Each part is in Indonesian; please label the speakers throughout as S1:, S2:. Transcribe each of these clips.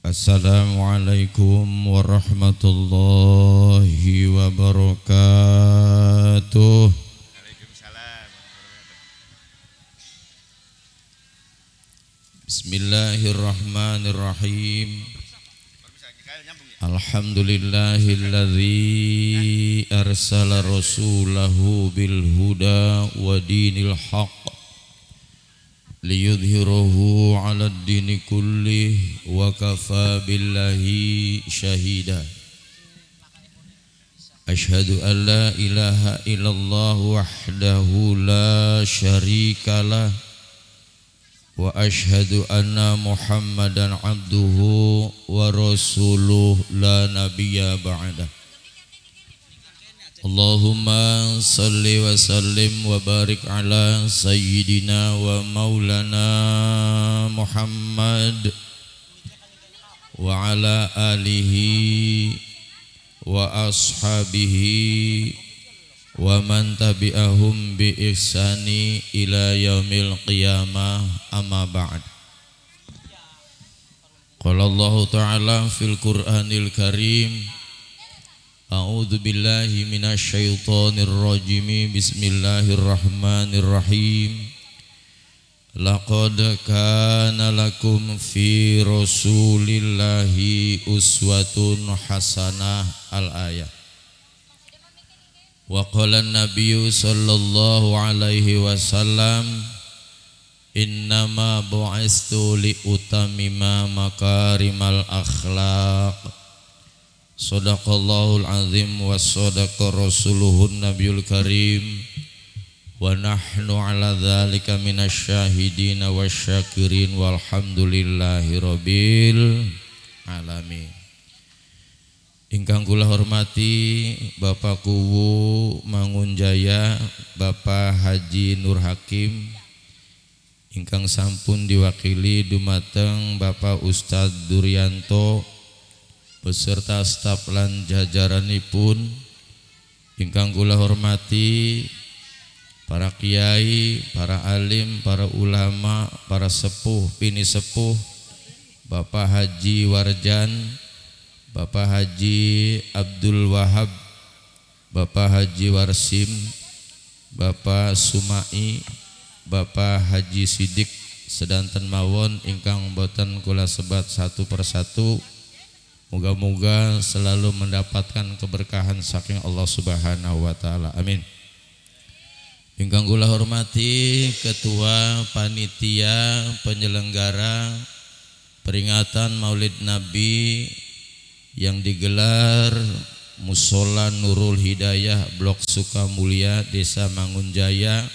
S1: Assalamualaikum warahmatullahi wabarakatuh.
S2: Waalaikumsalam.
S1: Bismillahirrahmanirrahim. Alhamdulillahilladzi arsala rasulahu bil huda wa dinil haqq liyudhhirahu 'alad dini kullih wa kafa billahi syahida. Asyhadu an la ilaha illallah wahdahu la syarikalah wa asyhadu anna Muhammadan abduhu wa rasuluh la nabiyya ba'dah. Allahumma salli wa sallim wa barik ala sayyidina wa maulana Muhammad wa ala alihi wa ashabihi wa man tabi'ahum bi ihsani ila yaumil qiyamah, amma ba'd. Qala Allah ta'ala fil Qur'anil Karim, a'udzu billahi minasyaitonir rajim, bismillahirrahmanirrahim. Laqad kana lakum fi rasulillahi uswatun hasanah, al-ayat. Wa qala an-nabiyyu sallallahu alaihi wasallam, innama bu'istu li utammima makarimal akhlaq. Shadaqallahul azim wa shadaqa rasuluhun nabiyul karim wa nahnu ala dzalika minasyahidin wasyakirin walhamdulillahi rabbil alamin. Ingkang kula hormati Bapak Kuwu Mangunjaya, Bapak Haji Nur Hakim, ingkang sampun diwakili dumateng Bapak Ustadz Duryanto beserta staf lan jajaranipun. Ingkang kula hormati para kiai, para alim, para ulama, para sepuh, pini sepuh, Bapak Haji Warjan, Bapak Haji Abdul Wahab, Bapak Haji Warsim, Bapak Sumai, Bapak Haji Sidik sedanten mawon ingkang boten kula sebat satu persatu. Moga-moga selalu mendapatkan keberkahan saking Allah Subhanahu wa taala. Amin. Ingkang kula hormati Ketua Panitia Penyelenggara peringatan Maulid Nabi yang digelar Mushola Nurul Hidayah Blok Sukamulya Desa Mangunjaya,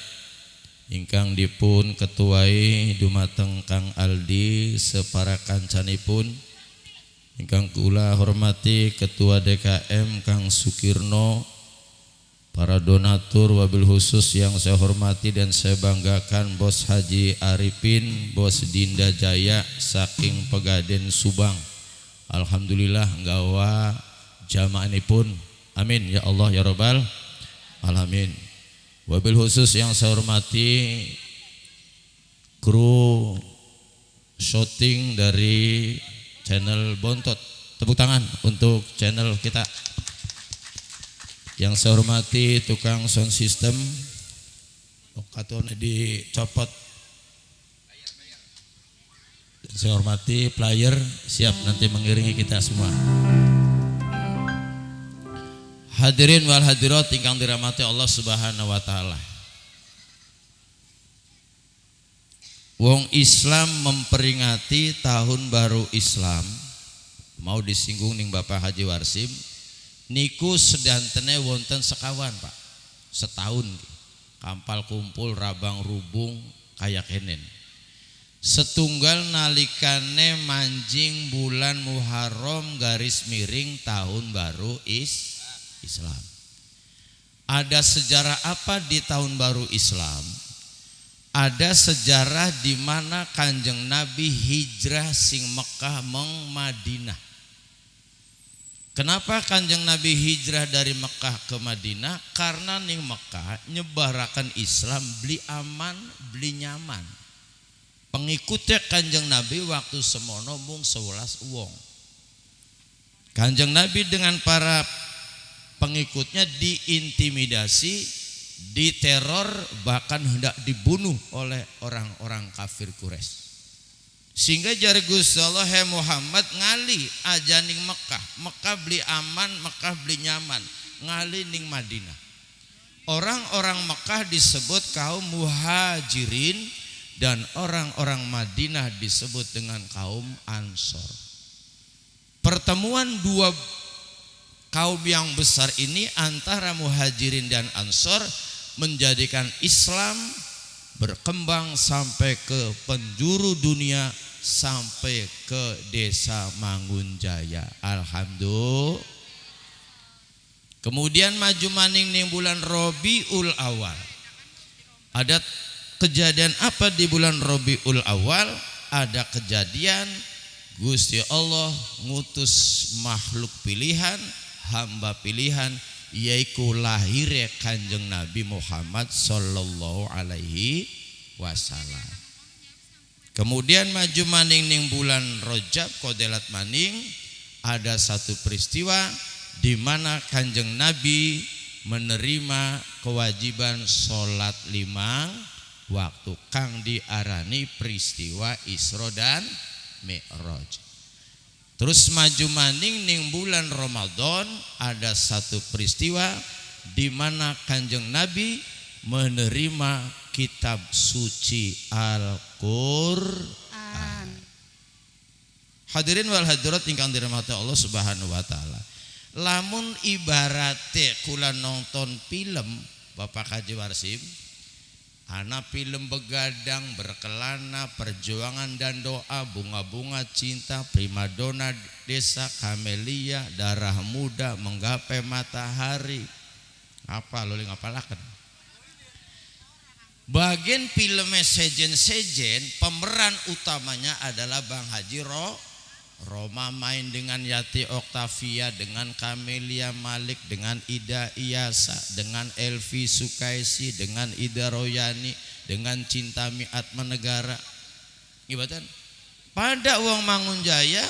S1: ingkang dipun ketuai dumateng Kang Aldi separa kancanipun. Ingkang kula hormati Ketua DKM Kang Sukirno, para donatur, wabil khusus yang saya hormati dan saya banggakan Bos Haji Arifin, Bos Dinda Jaya saking Pegaden Subang. Alhamdulillah nggawa jamaanipun. Amin ya Allah ya Rabbal alamin. Wabil khusus yang saya hormati kru syuting dari channel Bontot. Tepuk tangan untuk channel kita. Yang saya hormati tukang sound system, katanya dicopot. Dan saya hormati player, siap nanti mengiringi kita semua. Hadirin wal hadirat ingkang dirahmati Allah Subhanahu wa taala. Wong Islam memperingati tahun baru Islam, mau disinggung ning Bapak Haji Warsim, niku sedantene wonten sekawan Pak, setahun kampal kumpul rabang rubung kayak kenen. Setunggal nalikane manjing bulan Muharram garis miring tahun baru Islam. Ada sejarah apa di tahun baru Islam? Ada sejarah di mana Kanjeng Nabi hijrah sing Mekah meng Madinah. Kenapa Kanjeng Nabi hijrah dari Mekah ke Madinah? Karena ning Mekah nyebarakan Islam beli aman, beli nyaman. pengikutnya Kanjeng Nabi waktu semono mung 11 wong. Kanjeng Nabi dengan para pengikutnya diintimidasi, diteror, bahkan hendak dibunuh oleh orang-orang kafir Quraisy. Sehingga jari Gusti Allah, "He Muhammad, ngali aja ning Mekah. Mekah beli aman, Mekah beli nyaman. Ngali ning Madinah." Orang-orang Mekah disebut kaum Muhajirin dan orang-orang Madinah disebut dengan kaum Ansor. Pertemuan dua kaum yang besar ini antara Muhajirin dan Ansor menjadikan Islam berkembang sampai ke penjuru dunia, sampai ke desa Mangunjaya. Alhamdulillah. Kemudian maju maning ning bulan Rabiul Awal. Ada kejadian apa di bulan Rabiul Awal? Ada kejadian Gusti Allah ngutus makhluk pilihan, hamba pilihan, yaitu lahirnya Kanjeng Nabi Muhammad sallallahu alaihi wasallam. Kemudian maju maning ning bulan Rajab kodelat maning, ada satu peristiwa di mana Kanjeng Nabi menerima kewajiban sholat 5 waktu kang diarani peristiwa Isra dan Mi'raj. Terus maju maning ning bulan Ramadan, ada satu peristiwa di mana Kanjeng Nabi menerima kitab suci Al-Qur'an. Hadirin wal hadirat ingkang dirahmati Allah Subhanahu wa taala. Lamun ibarate kula nonton film Bapak Haji Warsim, ana film begadang, berkelana, perjuangan dan doa, bunga-bunga cinta, primadona desa, kamelia, darah muda, menggapai matahari. Apa lo ngapalakan? Bagian filmnya sejen-sejen, pemeran utamanya adalah Bang Haji Roma main dengan Yati Oktavia, dengan Kamelia Malik, dengan Ida Iyasa, dengan Elvi Sukaisi, dengan Ida Royani, dengan Cinta Miat Menegara. Ibatan pada uang Mangunjaya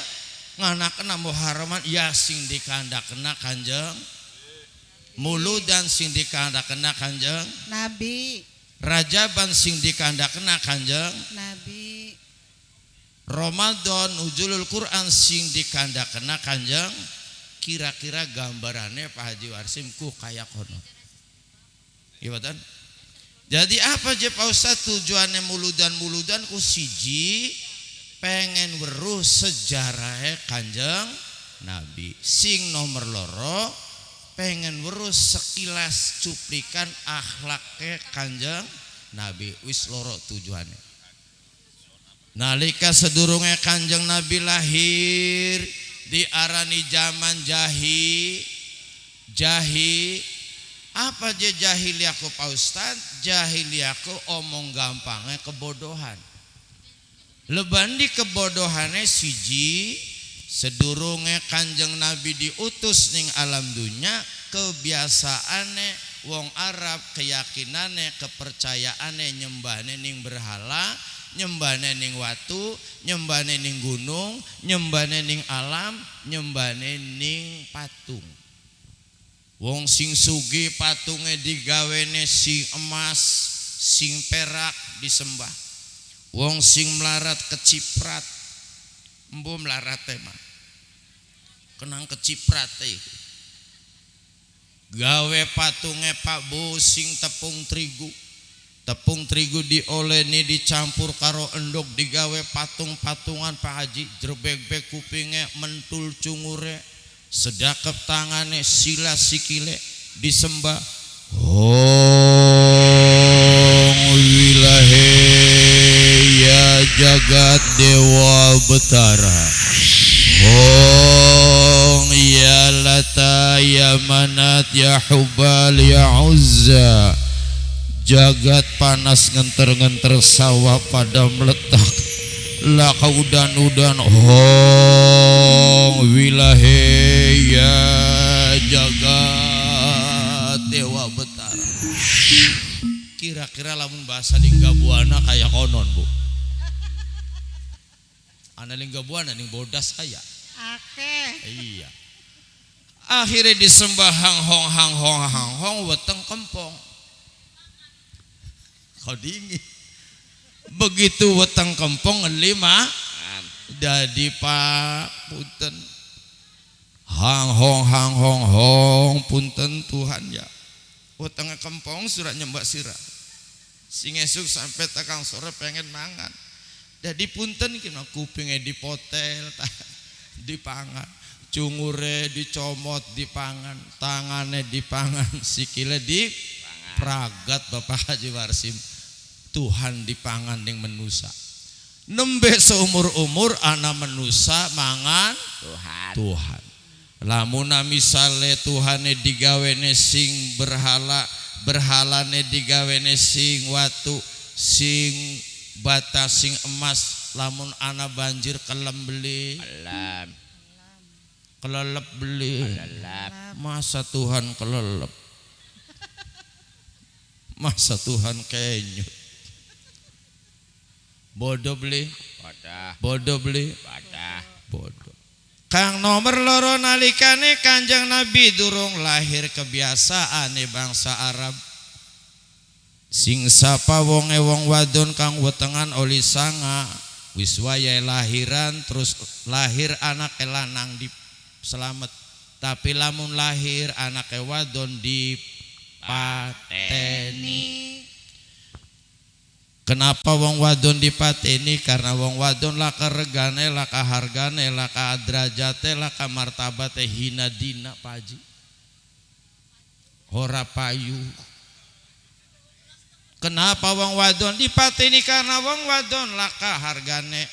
S1: nganakna Muharraman ya sing dikandakna Kanjeng Mulu dan sing dikandakna Kanjeng
S2: Nabi.
S1: Rajaban sing dikandakna Kanjeng
S2: Nabi.
S1: Ramadan ujulul Quran sing dikandakna Kanjeng. Kira-kira gambarannya Pak Haji Warsim ku kayak kono. Ibatan. Jadi apa je Pak Ustaz tujuannya muludan ku siji pengen weruh sejarahnya Kanjeng Nabi. Sing nomor loro pengen weruh sekilas cuplikan akhlaknya Kanjeng Nabi. Wis loro tujuannya. Nalika sedurunge Kanjeng Nabi lahir diarani zaman jahi. Apa je jahiliyaku Pak Ustaz? Jahiliyaku omong gampangnya kebodohan. Lebandi kebodohannya siji, sedurunge Kanjeng Nabi diutus ning alam dunya, kebiasaane wong Arab, keyakinane, kepercayaane nyembahne ning berhala, nyembahne ning watu, nyembahne ning gunung, nyembahne ning alam, nyembahne ning patung. Wong sing sugih patunge digawene sing emas, sing perak disembah. Wong sing melarat keciprat, embo melarat mah kenang keciprat iku. Gawe patunge Pak Bu sing tepung terigu dioleni dicampur karo endog digawe patung-patungan Pak Haji. Jrebeg-beg kupinge mentul cungure, sedakep tangane sila sikile disembah. Wilahe ya jagat dewa betara, ya Lata ya Manat ya Hubal ya Uzza. Jagat panas ngenter-ngenter sawah pada meletak, laka udan-udan wilahe ya jagat dewa betara. Kira-kira lamun bahasa di Gabuana kayak konon Bu. Analing gabuan ning bodas saya.
S2: Akeh.
S1: Iya. Akhirnya disembah hang weteng kempong. Kau dingin. Begitu weteng kempong lima jadi Pak punten. Hang hong punten Tuhan ya. Weteng kempong surat nyembah sirah. Sing esuk sampai takang sore pengen mangan. Jadi punten kena kupingnya dipotel, dipangan, cungure dicomot dipangan, tangannya dipangan, sikile dipragat Bapak Haji Warsim. Tuhan dipangan yang menusa. Nembe seumur-umur anak menusa mangan Tuhan. Lamuna misale Tuhane digawene sing berhalane digawene sing watu sing bata sing emas, lamun ana banjir kelelep beli masa Tuhan kelelep, masa Tuhan kenyut, bodoh beli bodoh. Kang nomor loro nalikane Kanjeng Nabi durung lahir kebiasaan bangsa Arab. Sing sapa wonge wong wadon kang wetengan oli sanga wis wayahe lahiran terus lahir anake lanang di selamet. Tapi lamun lahir anake wadon dipateni. Kenapa wong wadon dipateni? Karena wong wadon laka regane, laka hargane, laka derajate, laka martabate hina dina Pak Haji. Ora payu. Kenapa wong wadon dipateni? Karena wong wadon laka hargane.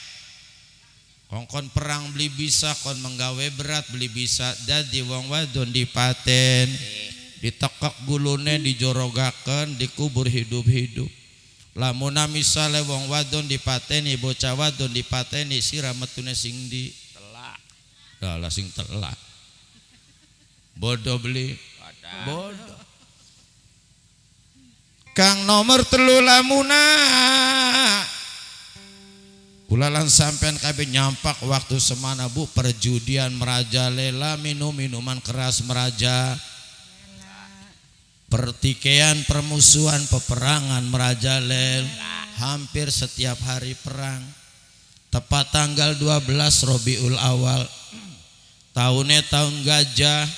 S1: Kongkon perang beli bisa, kon menggawe berat beli bisa. Jadi wong wadon dipaten, ditekak gulune, dijorogaken, dikubur hidup-hidup. Lamun misale wong wadon dipateni, bocah wadon dipateni sira metune sing di telak. Dalah sing telak. Bodoh beli. Bodoh. Kang nomor 3 lamuna. Kulalan sampean kabeh nyampak waktu semana Bu perjudian merajalela, minum-minuman keras meraja. Pertikaian, permusuhan, peperangan merajalela. Hampir setiap hari perang. Tepat tanggal 12 Rabiul Awal. Tahunnya tahun gajah.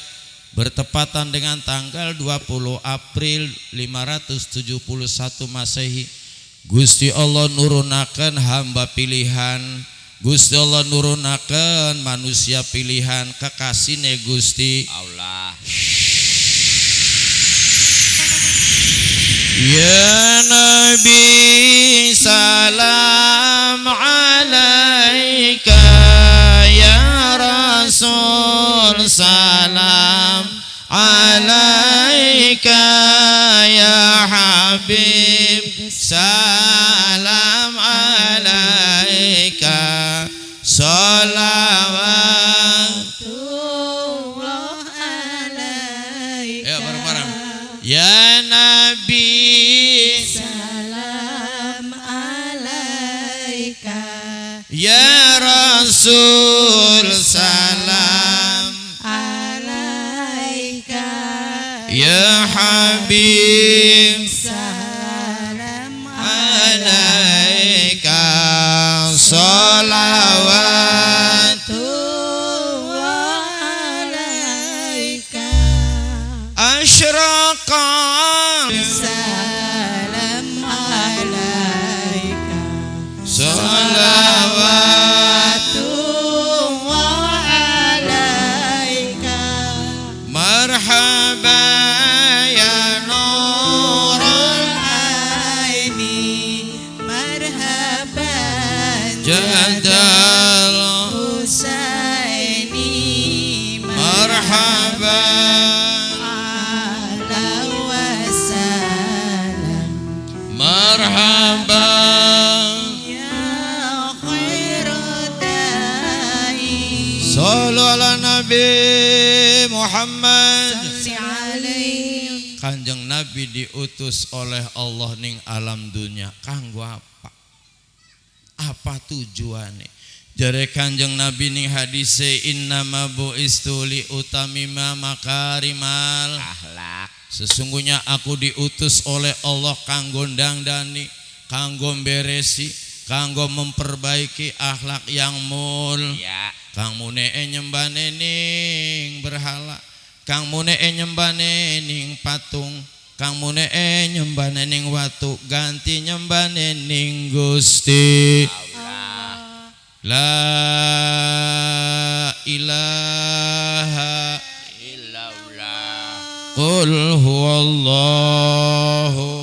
S1: Bertepatan dengan tanggal 20 April 571 Masehi. Gusti Allah nurunaken hamba pilihan. Gusti Allah nurunaken manusia pilihan. Kekasihne Gusti Allah. Ya Nabi salam alaika, ya Rasul salam alaika, ya Habib salam alaika, salawatullah alaika. Ya bareng-bareng. Ya Nabi salam alaika, ya Rasul salam alaika, ya Habib salam alaika, salawatullah alaika. Asyraqal salam alaika, salawatullah alaika. Marhaba ya nurul aini, marhaban jadal husaini, marhaban marhaban ya khairadai. Sallu ala Nabi Muhammad. Kanjeng Nabi diutus oleh Allah ning alam dunia. Kanggo apa? Apa tujuannya? Jare Kanjeng Nabi ning hadise innama bu'istu li utamima makarimal
S2: akhlak.
S1: Sesungguhnya aku diutus oleh Allah kanggo ndangdani, kanggo beresi, kanggo memperbaiki akhlak yang
S2: Ya.
S1: Kang mune nyembane ning berhala, kang mune nyembane ning patung, kang mune nyembane ning watu, ganti nyembane ning Gusti
S2: Allah.
S1: La ilaha
S2: illallah.
S1: Qul huwallahu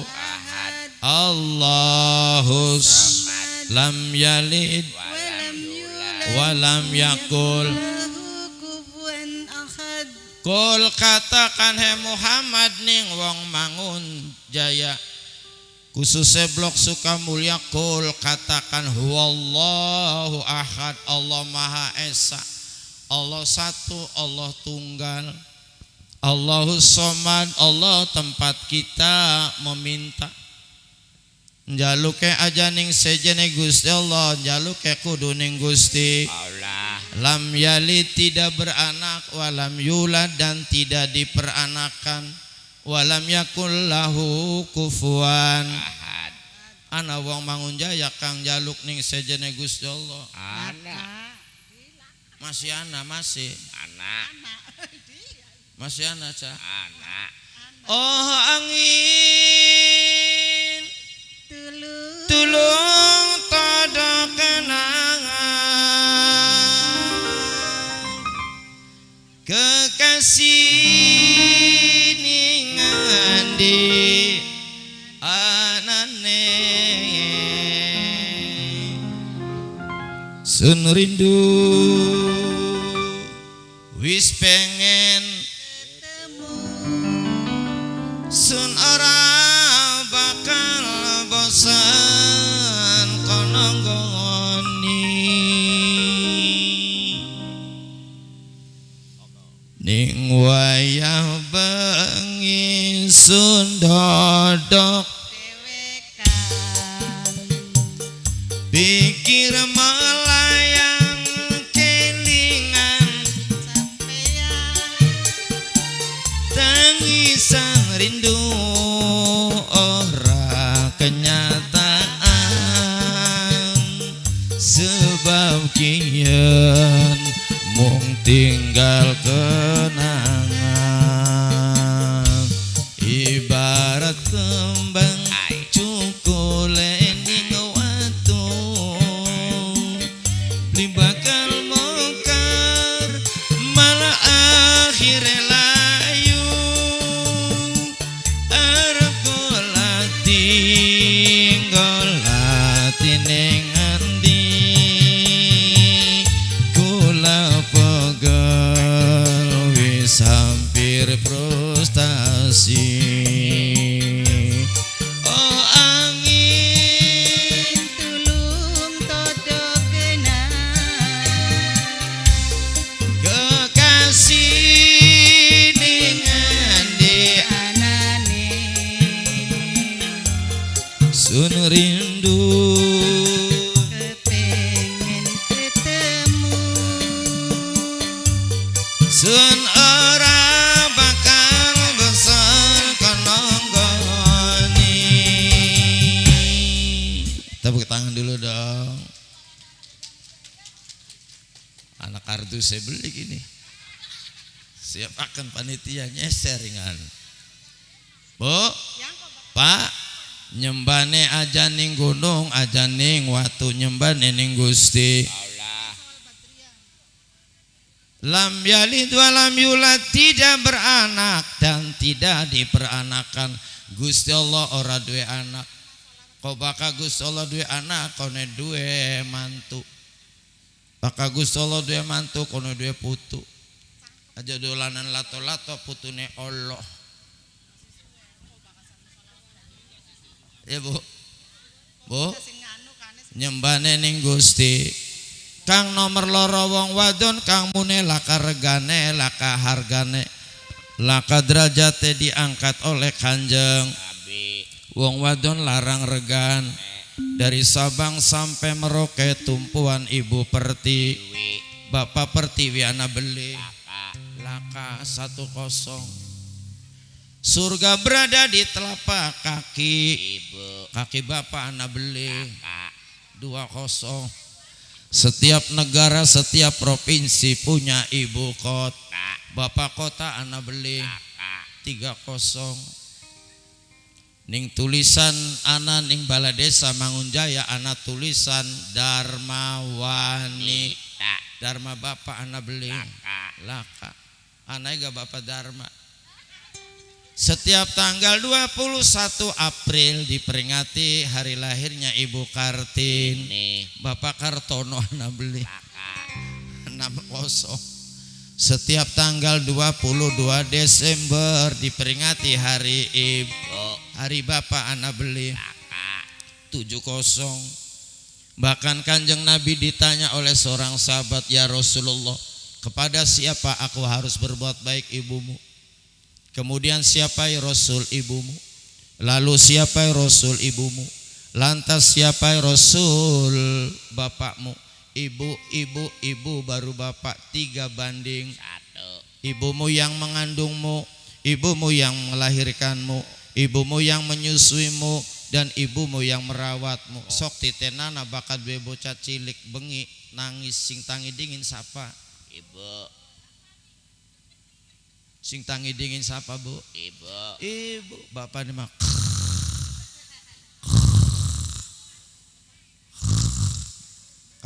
S2: Ahad.
S1: Allahus
S2: Samad.
S1: lam yalid walam yakul. Kul katakan he Muhammad ning wong mangun jaya khususnya blok Sukamulya, kul katakan huwallahu ahad, Allah maha esa, Allah satu, Allah tunggal, Allahus somad, Allah tempat kita meminta. Njaluke aja ning sejene Gusti Allah, njaluke kudu ning Gusti
S2: Allah.
S1: Lam yalid tidak beranak, walam yulad dan tidak diperanakan, walam yakul lahu kufuwan
S2: ahad.
S1: Ana wong Mangunjaya kang njaluk ning sejene Gusti Allah.
S2: Anak.
S1: Masih ana masih.
S2: Anak.
S1: Masih ana cah.
S2: Anak.
S1: Oh angin tulung tada kenangan kekasih ning andi anane sun rindu wis pengen sun ora bakal bosan kono nggoni ning wayah bengi sun dodok pikir melayang kelingan tangisan rindu ora kenyataan sebab kian mung tinggal kenangan ibarat kembang cukule ning watu li bakal mongkar malah akhire layu arep kula tinggal ning endi kula pegel wis hampir frustasi. Oh angin
S3: tulung todo
S1: kekasih ning endi
S3: anane
S1: sun rindu
S3: kepengen ketemu
S1: sun ora bakal bosan kono nggoni. Tepuk tangan dulu dong. Anak kartu saya beli gini. Siap akan panitia nyeser ringan. Bu, Pak, nyembane aja ning gunung, aja ning watu, nyembane ning Gusti.
S2: Allah.
S1: Lam yalid walam yulad, tidak beranak dan tidak diperanakan. Gusti Allah ora duwe anak. Kau bakal Gusti Allah duwe anak, kone duwe mantu. Bakal Gusti Allah duwe mantu, kone duwe putu. Aja dolanan lato-lato putune Allah. Ya Bu. Bu. Nyembane ning Gusti. Kang nomor loro wong wadon kang mune laka regane, laka hargane, laka derajate diangkat oleh Kanjeng.
S2: Nabi.
S1: Wong wadon larang regan, Dari Sabang sampai Merauke tumpuan Ibu Perti,
S2: Duit.
S1: Bapak Pertiwi ana beli
S2: Laka.
S1: laka 1-0. Surga berada di telapak kaki,
S2: Ibu.
S1: kaki Bapak ana beli
S2: Laka.
S1: 2-0. Setiap negara, setiap provinsi punya ibu kota. Bapak kota ana beli
S2: Laka.
S1: 3-0. Ning tulisan ana ning Bala Desa Mangunjaya ana tulisan Darmawani.
S2: Tak.
S1: Dharma Bapak ana beli
S2: Laka.
S1: laka. Anai gak Bapak Dharma. Setiap tanggal 21 April diperingati hari lahirnya Ibu Kartini.
S2: Nih.
S1: Bapak Kartono ana beli
S2: Laka.
S1: 6-0. Setiap tanggal 22 Desember diperingati hari Ibu, hari Bapak ana beli
S2: Laka.
S1: 7-0. Bahkan Kanjeng Nabi ditanya oleh seorang sahabat, ya Rasulullah, kepada siapa aku harus berbuat baik ibumu? Kemudian siapa ya Rasul ibumu? Lalu siapa ya Rasul ibumu? Lantas siapa ya Rasul bapakmu? Ibu baru bapak 3 banding
S2: 1.
S1: Ibumu yang mengandungmu, ibumu yang melahirkanmu, ibumu yang menyusuimu, dan ibumu yang merawatmu. Sok titenana bakat be bocah cilik bengi nangis sing tangi dingin sapa?
S2: Ibu.
S1: Sing tangi dingin sapa Bu?
S2: Ibu.
S1: Ibu. Bapak ini mah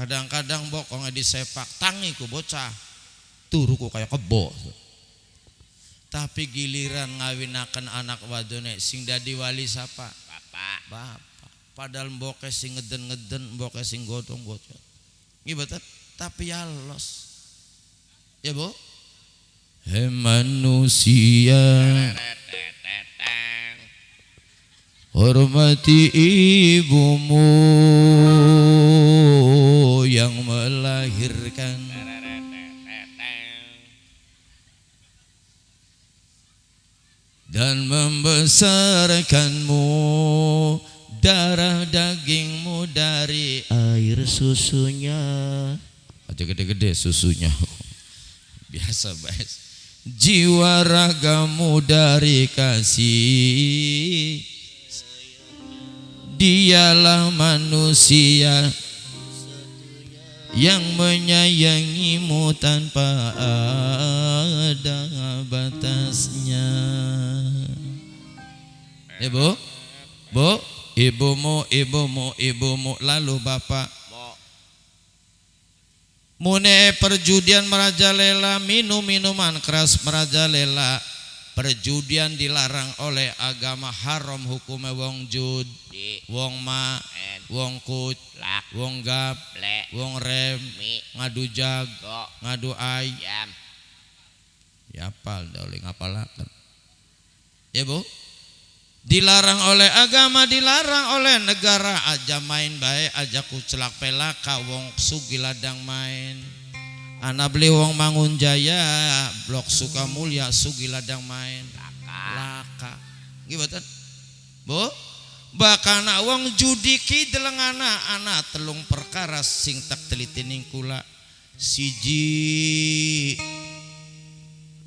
S1: kadang-kadang bokongnya disepak tangi ku bocah turu ku kayak kebo. Tapi giliran ngawinakan anak wadone sing dadi wali sapa?
S2: Bapak.
S1: Padahal mboke sing ngeden-ngeden, mboke sing godong-godong. Ngibatan tapi ya los. Ya Bu? Hei manusia,
S2: Teteng.
S1: hormati ibumu yang melahirkan. Dan membesarkanmu, darah dagingmu dari air susunya. Aja gede-gede susunya. Biasa guys. Jiwa ragamu dari kasih. Dialah manusia yang menyayangimu tanpa ada batasnya. Ya Bu? Bu, ibumu, lalu Bapak. Mune perjudian merajalela, minuman keras merajalela. Perjudian dilarang oleh agama, haram hukumnya wong jud, wong ma, wong kut, wong gap, wong rem, ngadu jag, ngadu ay. Ya apal dauli ngapalakan. Ya Bu? Dilarang oleh agama, dilarang oleh negara. Aja main baik, aja kucelak pelaka wong sugi ladang main. Anak beli wong Mangunjaya, Blok Sukamulya, sugi ladang main. Laka. Gimana? Bu? Bahkan wong judiki delengana anak telung perkara sing tak teliti ning kula. Siji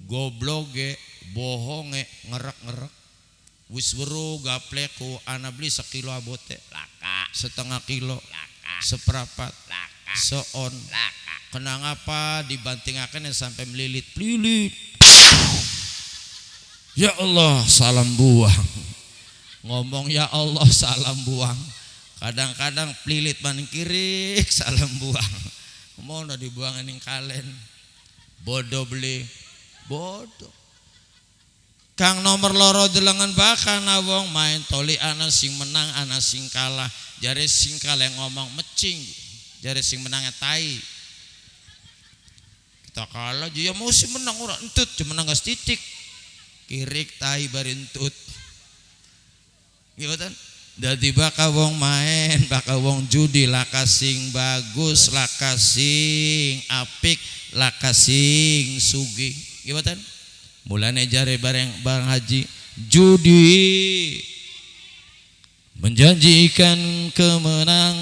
S1: gobloge, bohonge, ngerek-ngerek. Wis weru gapleku anak beli 1 kilo abote. Laka. 1/2 kilo. Laka. Seperapat. Laka. Seon. Laka. Kenang apa dibantingakan yang sampai melilit-lilit. Ya Allah salam buang. Ngomong ya Allah salam buang. Kadang-kadang pelilit maning kirik salam buang. Mau udah dibuang ning kalen. Bodoh beli. Bodoh. Kang nomor loro delengan bahkan wong main toli ana sing menang ana sing kalah. Jare sing kalah ngomong mecing. Jare sing menangnya tai. Kita kalah ya mesti menang ora entut cuma menang gas titik. Kirik tai barentut. Gimana? Dadi baka wong main, baka wong judi laka sing bagus, laka sing apik, laka sing sugih. Gimana? Mulane jare bareng haji judi menjanjikan kemenangan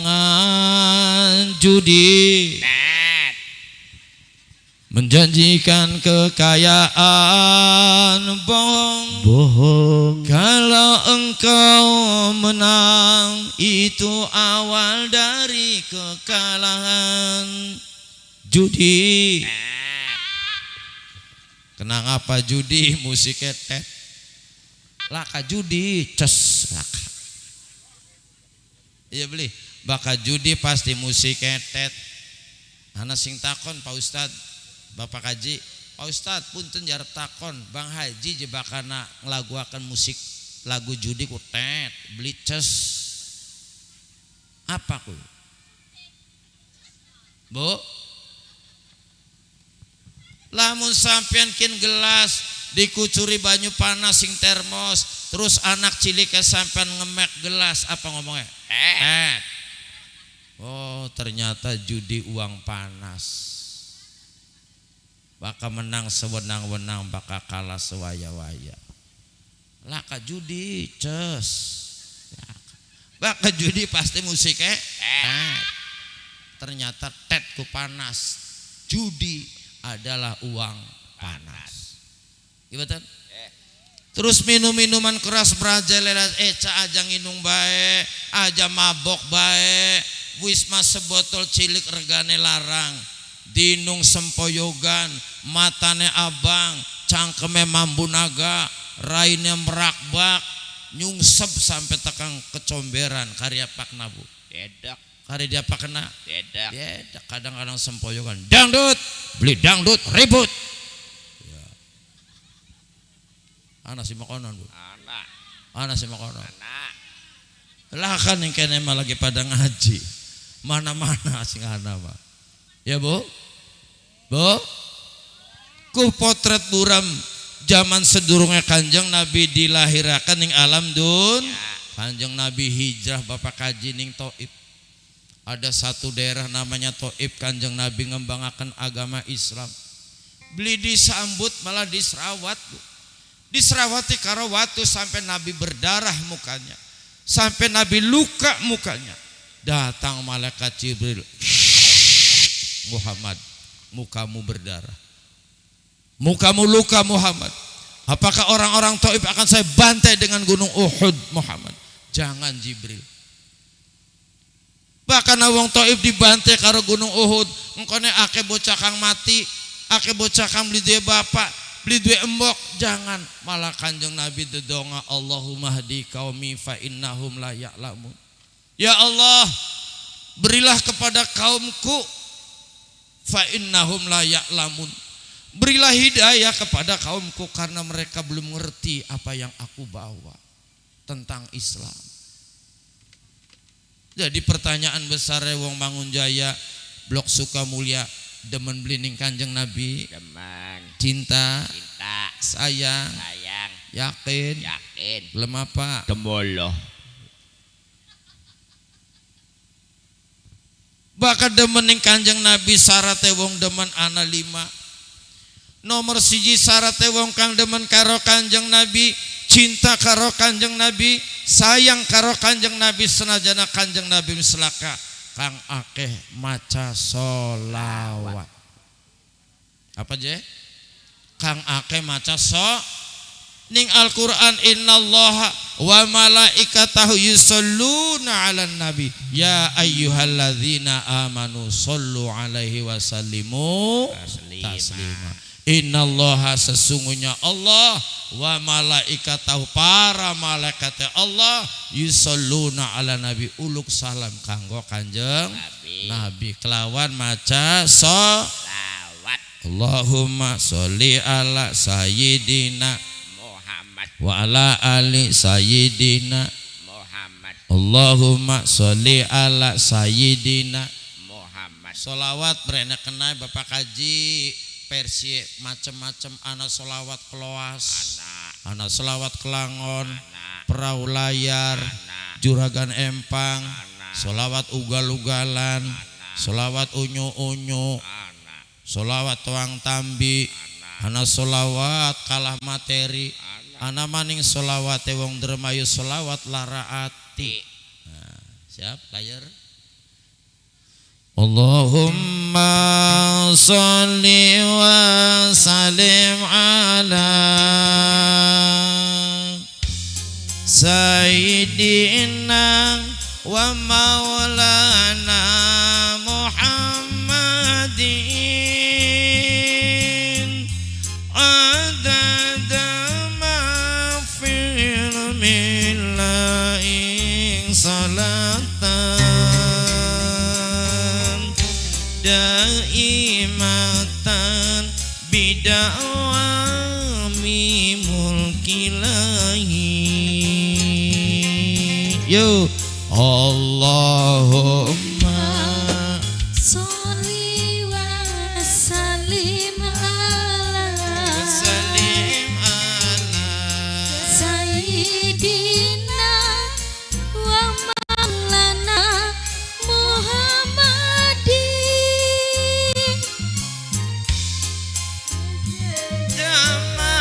S1: judi, menjanjikan kekayaan bohong. Kalau engkau menang itu awal dari kekalahan. Judi. Kenang apa judi? Musik ketet. Laka judi, ces laka. Iya beli. Baka judi pasti musik ketet. Ana sing takon Pak Ustad, Bapak Haji, Pak Ustad punten jar takon, Bang Haji jebakana nglaguakeun musik lagu judi ku tet, beli ces. Apa ku? Bu? Lamun sampean kin gelas dikucuri banyu panas sing termos, terus anak cilik sampean ngemek gelas, apa ngomongnya? Oh, ternyata judi uang panas. Baka menang sewenang-wenang, baka kalah sewaya-waya. Laka judi ces. Baka judi pasti musiknya ternyata tet ku panas. Judi adalah uang panas. Gimana? Terus minum-minuman keras merajalela, eca aja nginung bae, aja mabok bae, wisma sebotol cilik regane larang, dinung sempoyogan, matane abang, cangkeme mambu naga, raine merakbak, nyungsep sampai tekang kecomberan karya pak nabu.
S2: Dedak.
S1: Kari dia apa kena?
S2: Dedak.
S1: Dedak. Kadang-kadang sempoyogan, dangdut, beli dangdut, ribut. Ya. Anak si makonon bu. Anak si makonon. Lah kan yang kene mah lagi pada ngaji. Mana-mana sing ana mah. Ya bu? Bu? Ku potret buram zaman sedurunge Kanjeng Nabi dilahirakan ning alam dun. Kanjeng Nabi hijrah Bapak Kaji ning Taif. Ada satu daerah namanya Taif, Kanjeng Nabi ngembangkan agama Islam. Beli disambut malah diserawat bu. Diserawati karo watu sampai Nabi berdarah mukanya, sampai Nabi luka mukanya. Datang malaikat Jibril, Muhammad, mukamu berdarah, mukamu luka Muhammad. Apakah orang-orang Taif akan saya bantai dengan gunung Uhud Muhammad? Jangan Jibril. Bahkan wong Taif dibantai karo gunung Uhud, engkone ake bocah kang mati, ake bocah kang beli duwe bapak, beli duwe embok, jangan. Malah Kanjeng Nabi dedonga, Allahumma hdi qaumi fa innahum la ya'lamun. Ya Allah, berilah kepada kaumku fa innahum la ya'lamun. Berilah hidayah kepada kaumku karena mereka belum mengerti apa yang aku bawa tentang Islam. Jadi pertanyaan besar wong Mangunjaya, Blok Sukamulya, demen blining Kanjeng Nabi,
S2: Demen.
S1: cinta,
S2: Sayang.
S1: yakin, belum apa?
S2: Gemoloh.
S1: Bakal demen ning Kanjeng Nabi syaratnya wong demen ana 5. Nomor 1 syaratnya wong kang demen karo Kanjeng Nabi, cinta karo Kanjeng Nabi, sayang karo Kanjeng Nabi, senajana Kanjeng Nabi mislaka kang akeh maca solawat. Apa je? Kang akeh maca ning Al-Qur'an, innallaha wa malaikatahu yusholluna 'alan nabi ya ayyuhalladzina amanu shollu 'alaihi wa sallimu taslima. Innallaha sesungguhnya Allah wa malaikatahu para malaikatnya Allah yusholluna 'alan nabi uluk salam kanggo Kanjeng Nabi kelawan maca sholawat. Allahumma sholli ala sayyidina
S2: Muhammad
S1: wa ala ali sayyidina
S2: Muhammad.
S1: Allahumma sholli ala sayyidina
S2: Muhammad.
S1: Solawat berenak kenai Bapak Kaji versi macam-macam. Ana solawat keloas, ana solawat kelangon, perahu layar, juragan empang, solawat ugal-ugalan, solawat unyu-unyu, solawat tuang tambi, ana solawat kalah materi, ana maning solawat wong dermayu solawat lara ati. Siap layar. Allahumma sholli wa sallim ala Sayyidina wa maulana Muhammadin adada ma fil mila'i salatan daimatan bidawami mulkilahi. Yo Allahumma
S4: sholli wa sallim ala Sayyidina wa maulana Muhammadin
S1: Dama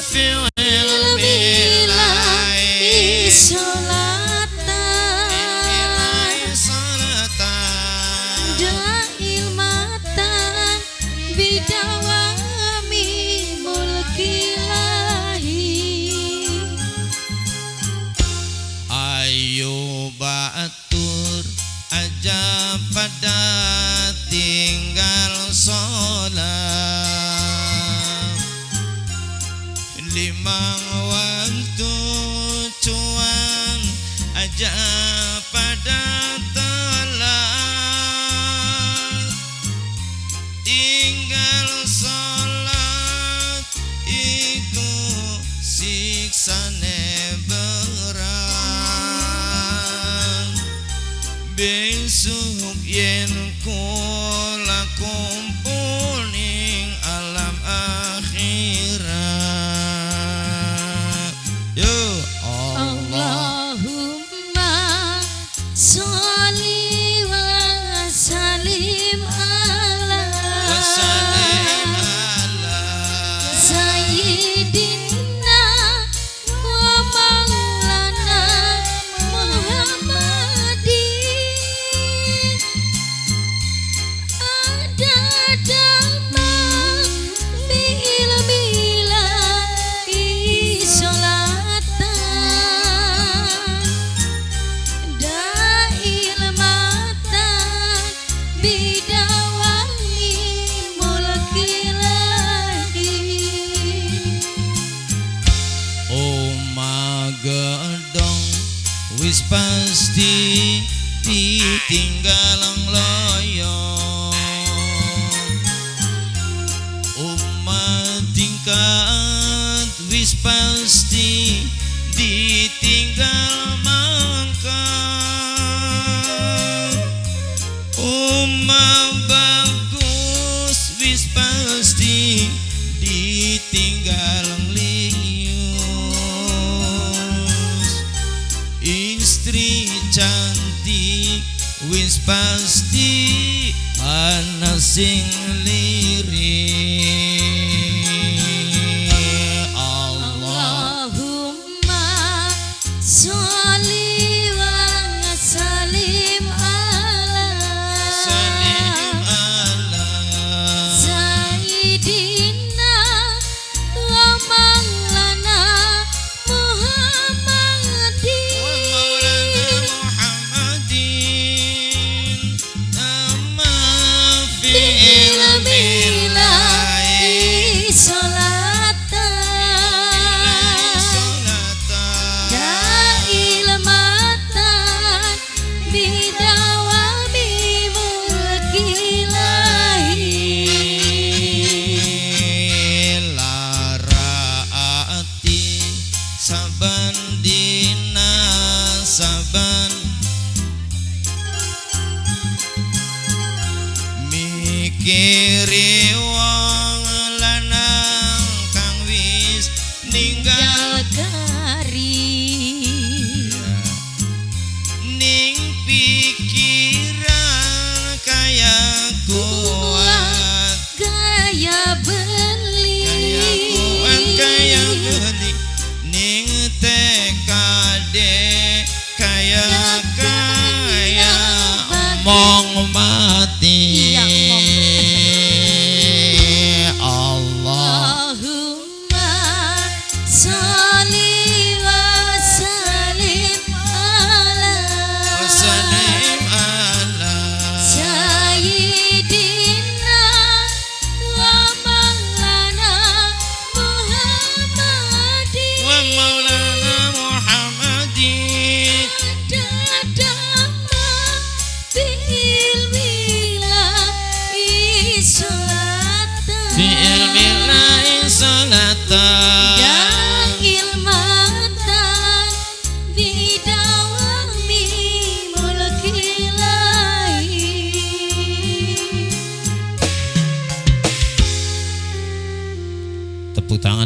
S1: fil
S4: bilahi dailmatan bidawami mulkilahi.
S1: Ayo batur aja pada tinggal sholat limang waktu cuan aja pada telat tinggal sholat iku siksane berat besok yen kula kumpul ning alam akhirat. Yo
S4: Allahumma sholli wa sallim ala
S1: wassalam ala
S4: Sayyidina wa maulana Muhammadin adadama bil bilahi sholatan dailmatan bidawami mulkilahi.
S1: Oma gedong wis pasti ditinggal loyo Oma tingkat wis pasti ditinggal mangkat Oma bagus wis pasti ditinggal lius istri cantik wis pasti ana sing lirik.
S4: Allahumma sholli wa sallim ala Sayyidina wa maulana Muhammadin bil bilahi sholatan dailmatan bidawami mulkilahi.
S1: Lara ati saban dina saban mikiri wong lanang kang wis ninggal
S4: Kari
S1: ning pikiran kaya kuat
S4: gaya beli
S1: kaya beli ning TKD kaya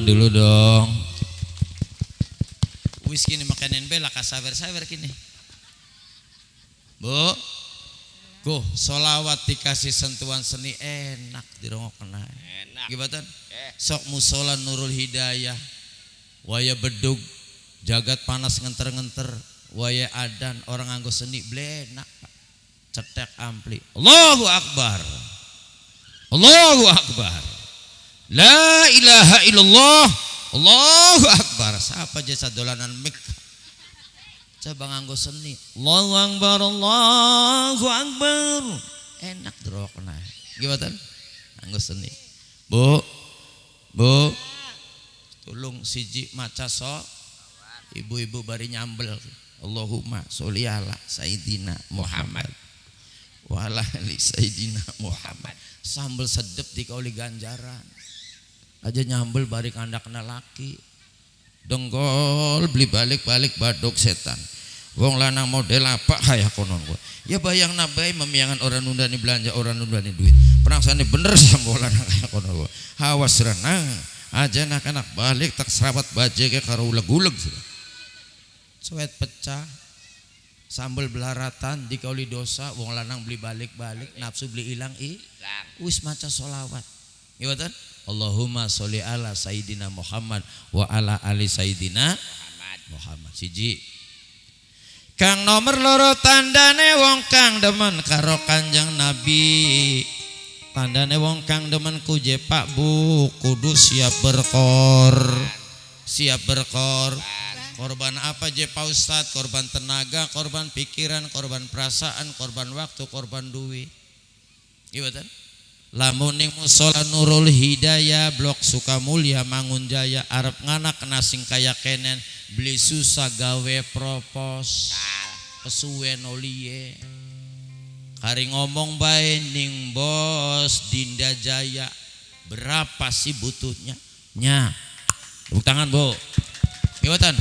S1: tangan dulu dong. Wis kini makanin bela kasawer-sawer kini. Bu, go solawat dikasih sentuhan seni enak dirongokna.
S2: Enak.
S1: Gibatan? Sok musola Nurul Hidayah. Waya bedug jagat panas ngenter-ngenter. Waya adan orang nganggo seni blenak. Cetek ampli. Allahu Akbar. Allahu Akbar. La ilaha illallah. Allahu Akbar. Siapa jasa dolanan mik? Coba nganggo seni. Allahu Akbar. Allahu Akbar. Enak drokna. Gimana? Nganggo seni. Bu. Tolong siji maca so. Ibu-ibu bari nyambel. Allahumma sholli ala Sayyidina Muhammad wa ala ali Sayyidina Muhammad. Sambel sedep dikauli ganjaran. Aja nyambel bari kandakna laki. Denggol beli balik-balik badok setan. Wong lanang model apa hayah konon gua. Ya bayang nabai memiangan orang nundani belanja, orang nundani duit. Perangsane bener sambo lanang hayah konon gua. Hawas renang aja anak-anak balik tak serapat baje ke karo uleg-uleg sudah. Suet pecah. Sambel belaratan dikauli dosa, wong lanang beli balik-balik, nafsu beli ilang wis maca sholawat. Gimana? Allahumma sholli ala Sayyidina Muhammad wa ala ali Sayyidina Muhammad. Siji. Kang nomor loro tandane wong kang demen karo Kanjeng Nabi. Tandane wong kang demen ku je Pak Bu kudu siap berkor. Siap berkor. Korban apa je Pak Ustad? Korban tenaga, korban pikiran, korban perasaan, korban waktu, korban duit. Gimana? Lamun ning musola Nurul Hidayah Blok Sukamulya Mangunjaya arep nganak kena sing kaya kenen beli susah gawe propos kesuwen olie kari ngomong bae ning bos Dinda Jaya berapa sih butuhnya nya tepuk tangan Bu gimana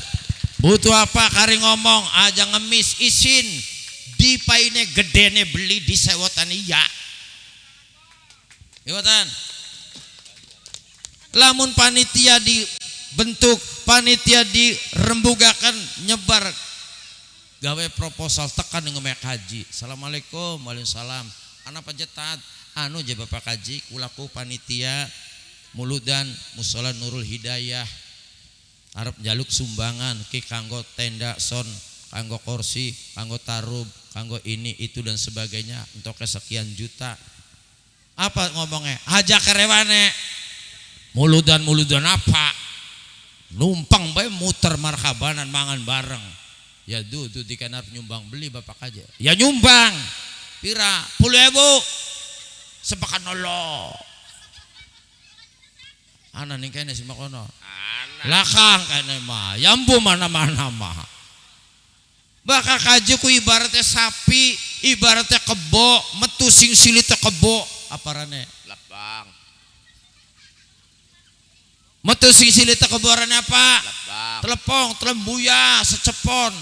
S1: butuh apa kari ngomong aja ngemis isin dipaine gedene beli di sewotan iya gimana lamun panitia dibentuk panitia dirembugakan nyebar gawe proposal tekan ngemek haji. Assalamualaikum waalaikumsalam anak pajetat anu je Bapak Haji kulaku panitia muludan musola Nurul Hidayah arep jaluk sumbangan ki kanggo tenda son kanggo kursi kanggo tarub kanggo ini itu dan sebagainya untuk kesekian juta. Apa ngomongnya? Haja kerewane muludan apa? Numpang bae muter marhabanan mangan bareng. Ya tuh dikanar nyumbang beli Bapak aja. Ya nyumbang. Pira? 10.000. Sepakan nolo. Ana ning kene si makono. Lakang kene mah. Yambu mana-mana mah. Bakal kaji ku ibaratnya sapi, ibaratnya kebo, metu sing silita kebo. Aparane?
S2: Lapang.
S1: Metu sing silita kebo arane apa?
S2: Lapang.
S1: Telepong, telembuya, secepon.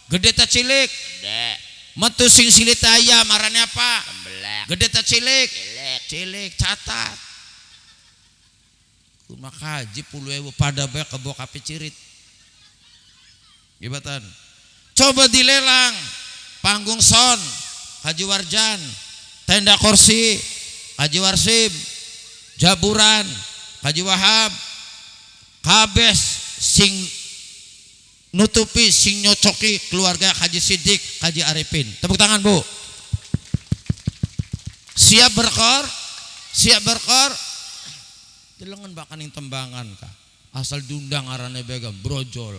S1: Gede ta cilik?
S2: Gede.
S1: Metu sing silita ayam arane apa?
S2: Tembelek.
S1: Gede ta cilik?
S2: Cilik.
S1: Cilik, catat. Kumaha haji 10.000 pada bae kebo kapi cirit. Gibatan. Coba dilelang panggung son Haji Warjan, tenda kursi Haji Warsim, jaburan Haji Wahab, kabes sing nutupi sing nyocoki keluarga Haji Sidik Haji Arifin. Tepuk tangan Bu. Siap berkor, siap berkor. Delengen bakaning tembangan kah asal diundang arane begam brojol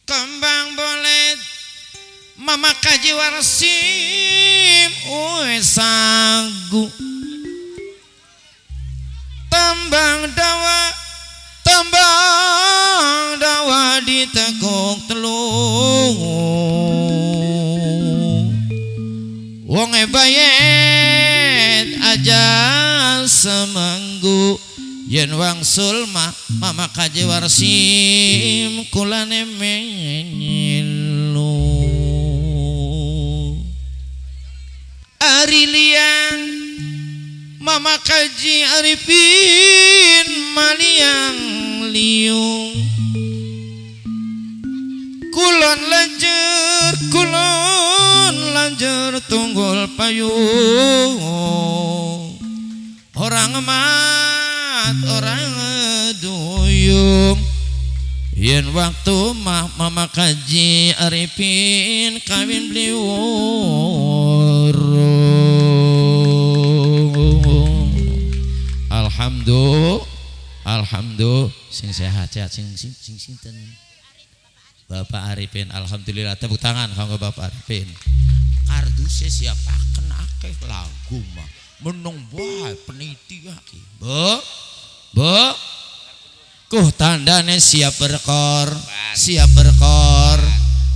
S1: kembang bolet Mama Kaji Warsim sagu tembang dawa diteguk telung wong bayet aja semanggu yen wangsul Mama Kaji Warsim kulane menyilu Ari liang Mama Kaji Arifin maliang liung kulon lanjur tunggul payung orang mat orang duyung yen waktu mama kaji Arifin kawin bliwur alhamdulillah sing sehat sing ten Bapak Arifin alhamdulillah tepuk tangan kanggo Bapak Arifin karduse siapaken akeh lagu mah menung bae peniti ki Bu kuh tandane siap berkor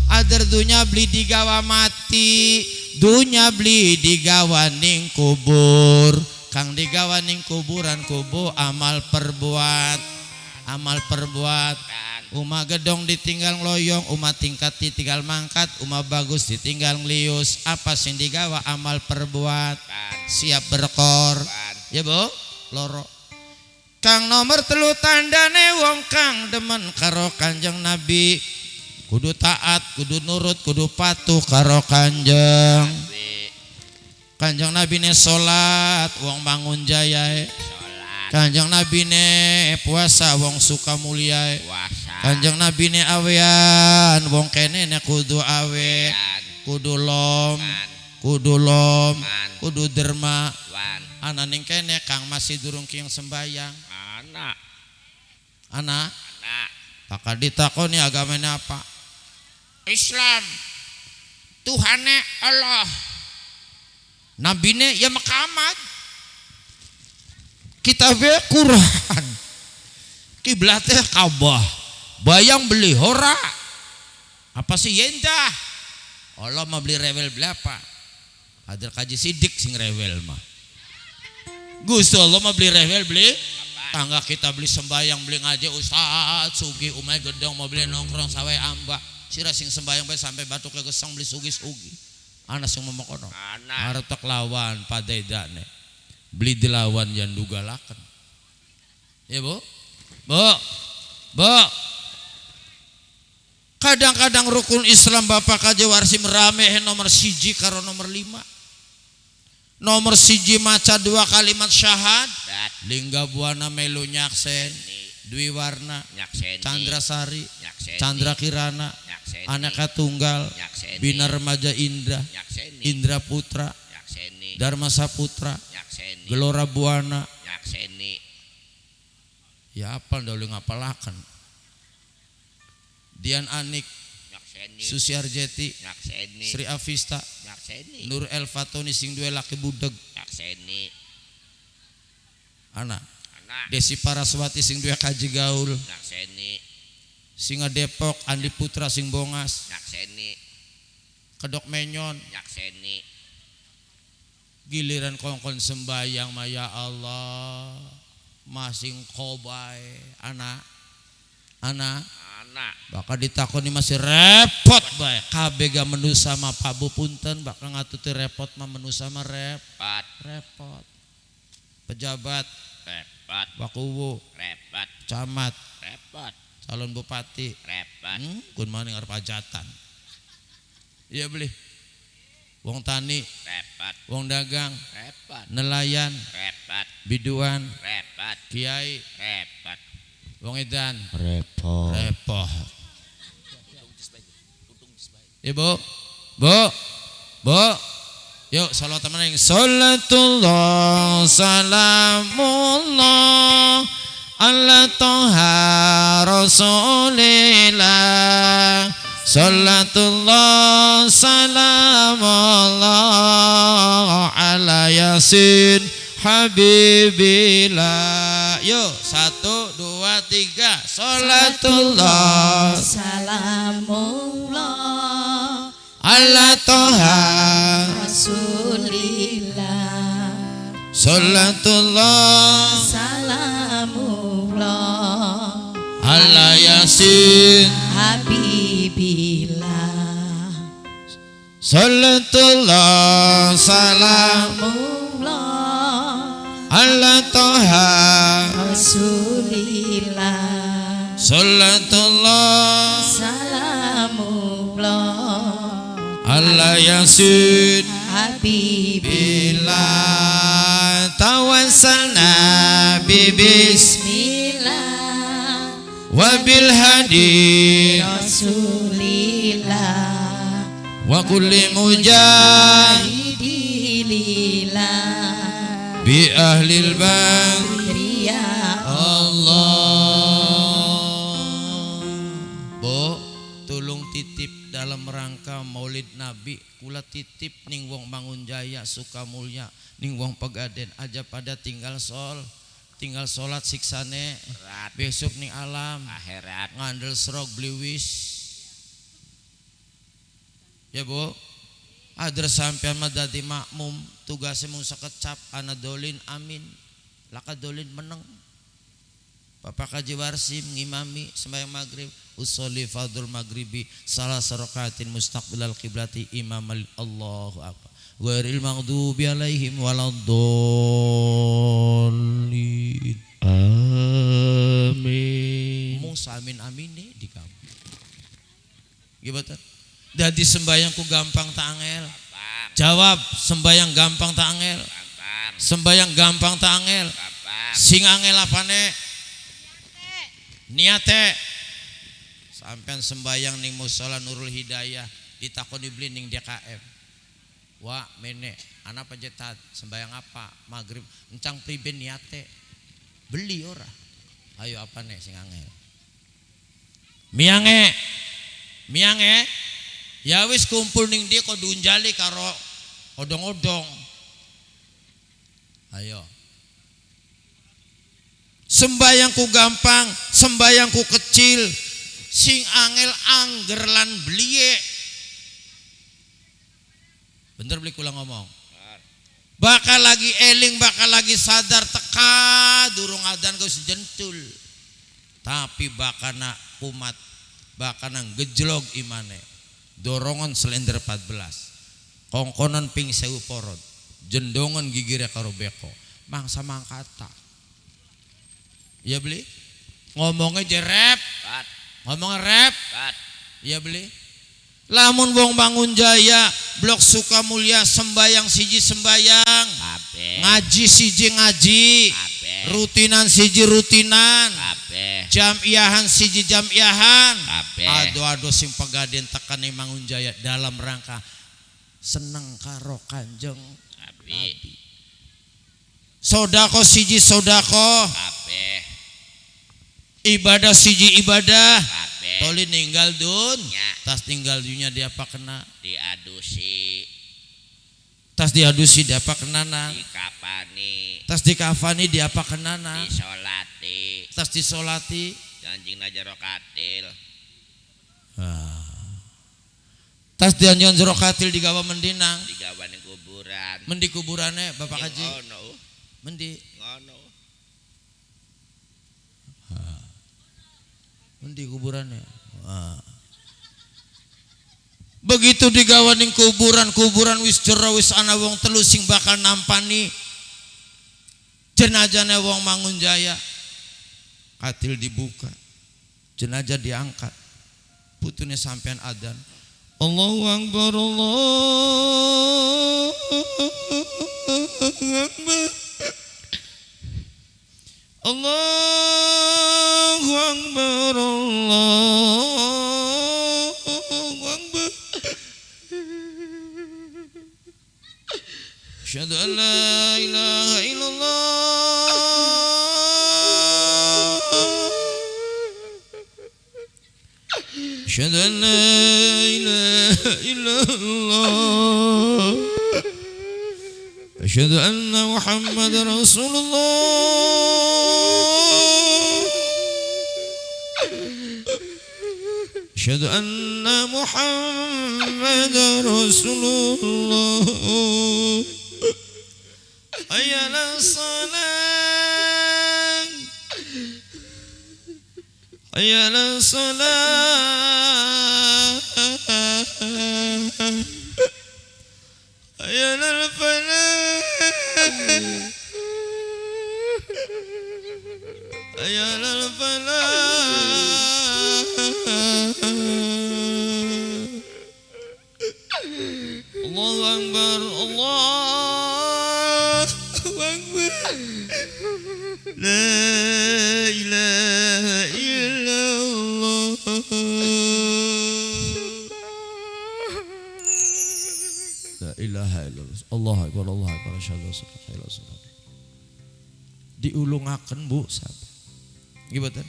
S1: ader dunya beli digawa mati dunya beli digawa ning kubur kang digawa ning kuburan kubu amal perbuat Uma gedong ditinggal loyong uma tingkat ditinggal mangkat uma bagus ditinggal nglius apa sing digawa amal perbuat siap berkor ya Bu loro kang nomor 3 tandane wong kang demen karo Kanjeng Nabi kudu taat kudu nurut kudu patuh karo Kanjeng Nabi ne salat wong bangun jaya Kanjeng Nabi ne puasa wong suka mulia Kanjeng Nabi ne awean wong kene ne kudu awe kudu lom kudu derma anak ning kene kang masih durung kieu sembayang anak bakal ditakoni agamanya apa Islam Tuhane Allah nabine ya Muhammad kitabnya Quran kiblatnya Ka'bah bayang beli hora apa sih yendah Allah mau beli rewel berapa ada kaji sidik sing rewel mah Gusti Allah mau beli rewel beli tangga kita beli sembayang beli ngaji ustad sugi umay gedong mau beli nongkrong sawai ambak sira sing sembayang bae sampai batu ke gesang beli sugi-sugi anak sing memokono arep tak lawan padaidane beli dilawan yang dugalakan ya Bu kadang-kadang rukun Islam Bapak kaji warsi merame nomor 1 karo nomor 5 nomor 1 maca 2 kalimat syahad lingga buana melu nyaksen dwi warna Chandra Sari Chandra Kirana Aneka Tunggal Bina Remaja Indra Putra Dharma Saputra Gelora Buana ya apal dahulu ngapalakan Dian Anik Susi Arjeti Sri Avista Nur El Fatoni sing dua laki budeg anak Desi Paraswati sing dua kaji gaul Singa Depok Andi Putra sing bongas Kedok Menyon giliran kongkon sembayang maya Allah masing kobay anak bakal ditakoni masih repot bae kabeh ga menu sama Pabu punten bakal ngatuti repot mah menu sama repot pejabat repot wakuwu repot camat repot calon bupati repot kun maning arep hajatan iya beli wong tani repot wong dagang repot nelayan repot biduan repot kiai repot wong edan repot Ibu yuk salat teman yang salatullah salamullah ala toha rasulillah salatullah salamullah ala yasin habibillah yuk 1 2 3 salatullah
S4: salamullah
S1: ala toha
S4: rasulillah
S1: salatullah
S4: salamullah
S1: ala yasin
S4: habibillah
S1: salatullah salam
S4: salamullah
S1: ala toha
S4: rasulillah
S1: Allah yasin
S4: Habibi
S1: bila tawassalna bibis
S4: Bismillah
S1: wabil hadi
S4: Rasulillah
S1: wa kulli mujahid
S4: Hidilillah
S1: bi ahlil bang
S4: Ria
S1: Allah. Bo, tolong titip dalam rangka Maulid Nabi, kula titip ning wong Mangunjaya Sukamulya ning wong Pegaden aja pada tinggal salat siksane
S2: berat
S1: besok ning alam
S2: akhirat
S1: ngandel serok bliwis. Ya Bu, adres sampean mah dadi makmum tugasnya mung sakecap anadolin amin lakadolin meneng. Bapak Kaji Warsim ngimami sembahyang maghrib usolli fardul maghribi salah sarakatin mustaqbilal qiblati imam Allahu akbar ghairil maghdubi alaihim waladdallin amin. Mung samin amine di kamu gimana? Dadi sembahyang ku gampang tak angel.
S2: gampang
S1: Jawab, sembahyang gampang tak angel.
S2: gampang
S1: Sembahyang gampang tak angel.
S2: gampang
S1: Sing angel apane? Niate. Sampean sembahyang ning musala Nurul Hidayah ditakoni beli ning DKM. Wah, mene, ana pajetat sembahyang apa? Maghrib encang priben niate. Beli ora? Ayo apane sing angel? Miange. Ya wis kumpul ning dia kok diunjali karo odong-odong. Ayo. Sembayangku gampang, sembayangku kecil, sing angel angger lan beliye. Bener beli kula ngomong. Bakal lagi eling, bakal lagi sadar teka durung adan kau sejentul. Tapi bakana kumat, bakana gejlog imane. Dorongan selender 14. Kongkonan ping 1000 porod. Jendongan gigire karo beko. Mangsa mangkata. Iya beli? Ngomongnya jerep.
S2: bat
S1: Ngomongnya rep.
S2: bat
S1: Iya beli? Lamun wong Mangunjaya Blok Sukamulya sembayang siji sembayang,
S2: kabeh
S1: ngaji siji ngaji,
S2: kabeh
S1: rutinan siji rutinan,
S2: kabeh
S1: jamiahan siji jamiahan.
S2: kabeh
S1: Ado-ado sing Pegaden tekan ning Mangunjaya dalam rangka seneng karo Kanjeng
S2: kabeh
S1: Nabi. Sodako siji sodako,
S2: kabeh
S1: ibadah siji ibadah.
S2: kabeh
S1: Toli ninggal dun,
S2: nya
S1: tas tinggal dunia dia apa kena,
S2: diadusi
S1: tas diadusi dia apa kenana,
S2: dikapani
S1: tas dikafani dia apa kenana,
S2: disolati
S1: tas disolati,
S2: janjingna jero katil
S1: tas dianjon jero katil digawa mendinang,
S2: digawani kuburan
S1: mendi kuburannya Bapak Haji,
S2: ngono
S1: mendi
S2: ngono
S1: kuburannya. Begitu digawa ning kuburan wis jero wis ana wong telu sing bakal nampani jenazahnya wong Mangunjaya. Katil dibuka, jenazah diangkat, putune sampean adzan, Allahu Akbar, Allahu Akbar, Allahu Akbar, Allahu Akbar. Asyhadu an la ilaha illallah. Asyhadu an la ilaha illallah. Asyhadu anna Muhammadar Rasulullah. Asyhadu anna Muhammadar Rasulullah. Hayya 'alas salat. Hayya 'alas salat. Hayya 'alal falah. Hayya 'alal falah. Allahu Akbar, Allahu Akbar. La ilaha illallah. La ilaha illallah. Allahu Akbar, Allahu Akbar. Asyhadu an la ilaha illallah. Diulungaken Bu, sahabat. Gimana?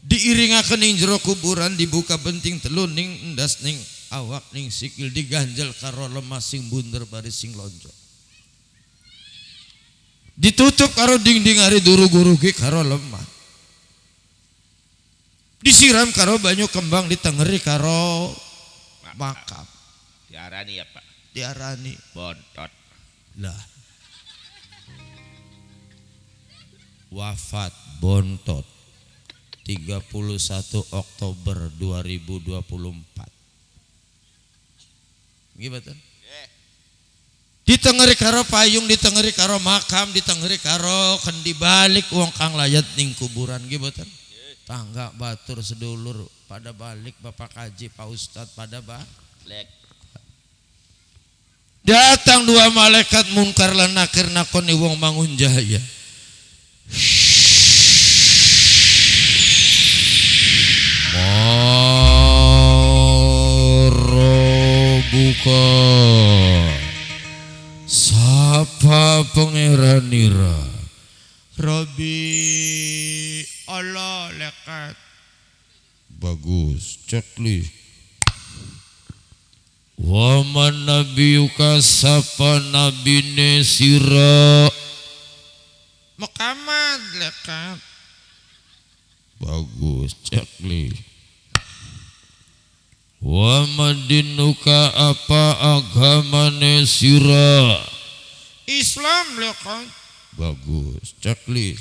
S1: Diiringaken ning jero kuburan, dibuka benting telun ning endas ning awak ning sikil, diganjel karo lemah sing bunder baris sing lonjong. Ditutup karo dinding ari duru-gurugi karo lemah. Disiram karo banyu kembang, ditengeri karo makam.
S2: Diarani ya Pak?
S1: Diarani
S2: Bontot.
S1: lah. Wafat Bontot 31 Oktober 2024. Gimana? Ditengeri karo payung, ditengeri karo makam, ditengeri karo kendi balik uang kang layat ning kuburan. Gimana? Tangga batur sedulur pada balik, Bapak Kaji, Pak Ustadz pada balik. Datang dua malaikat munkar lan nakir nakoni wong Mangunjaya. Buka sapa pangeranira Rabbi Allah lekat. Bagus, cekli. Wa man nabiyuka sapa nabine sira Muhammad lekat. Bagus, cekli. Wa madinuka apa agamane sira Islam lekat. Bagus, cekli.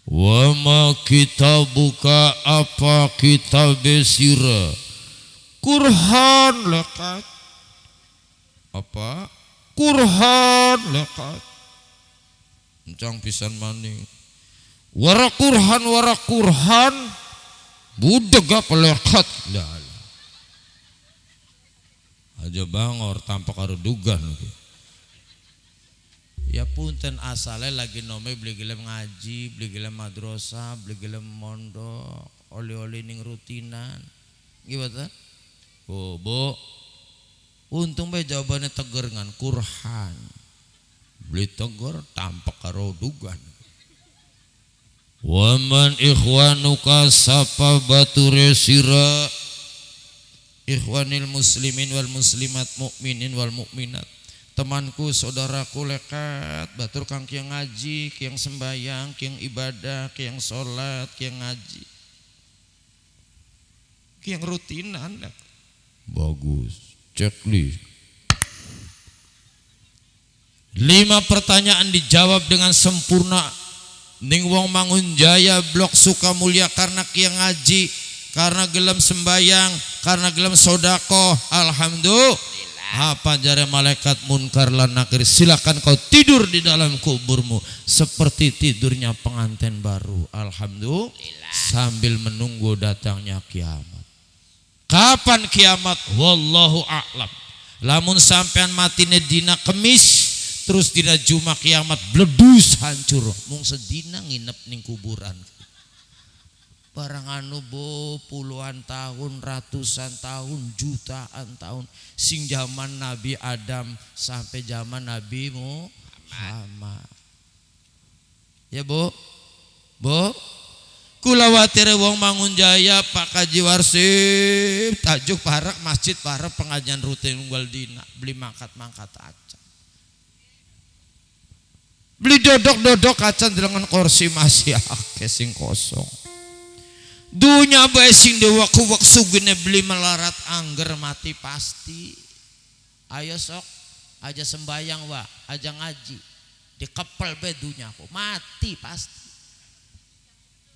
S1: Wa ma kitabuka apa kitabe sira Qur'an lekat. Apa? Qur'an lekat. Encang pisan maning. Wara Qur'an budega pelekat lah. Aja bangor tampak karo dugan. Ya punten asale lagi nome beli gelem ngaji, beli gelem madrasah, beli gelem mondok, oli-oli ning rutinan. Gimana? Oh, Bu. Untung bae jawabannya teger ngan Qur'an. Beli teger tampak karo dugan. Waman ikhwanuka sapa bature sira ikhwanil muslimin wal muslimat mukminin wal mukminat. Temanku saudaraku lekat batur kang kiang ngaji, kiang sembayang, kiang ibadah, kiang salat, kiang ngaji, kiang rutinan. Bagus, cekli. 5 pertanyaan dijawab dengan sempurna. Ning wong Mangunjaya blok Sukamulya karena kiang ngaji, karena gelem sembayang, karena gelem sodako. Alhamdulillah. Apa jare malaikat munkar lan nakir, silakan kau tidur di dalam kuburmu seperti tidurnya pengantin baru. Alhamdulillah. Sambil menunggu datangnya kiamat. Kapan kiamat? Wallahu a'lam. Lamun sampean matine dina Kemis terus dina Jumat kiamat bledus hancur, mung sedina nginep ning kuburan. Barang anu Bu puluhan tahun, ratusan tahun, jutaan tahun, sing zaman Nabi Adam sampai zaman Nabi Muhammad. Ya Bu, Bu, kula watire wong Mangunjaya Pak Kaji Warsip tajuk parak masjid parak pengajian rutin unggal dina beli mangkat-mangkat aja. Beli dodok-dodok acan dengan kursi masih akeh sing kosong. Dunya bae sing dewak-wak sugene beli melarat angger mati pasti. Ayo sok aja sembayang wa, aja ngaji. Dikepel bae dunyaku mati pasti.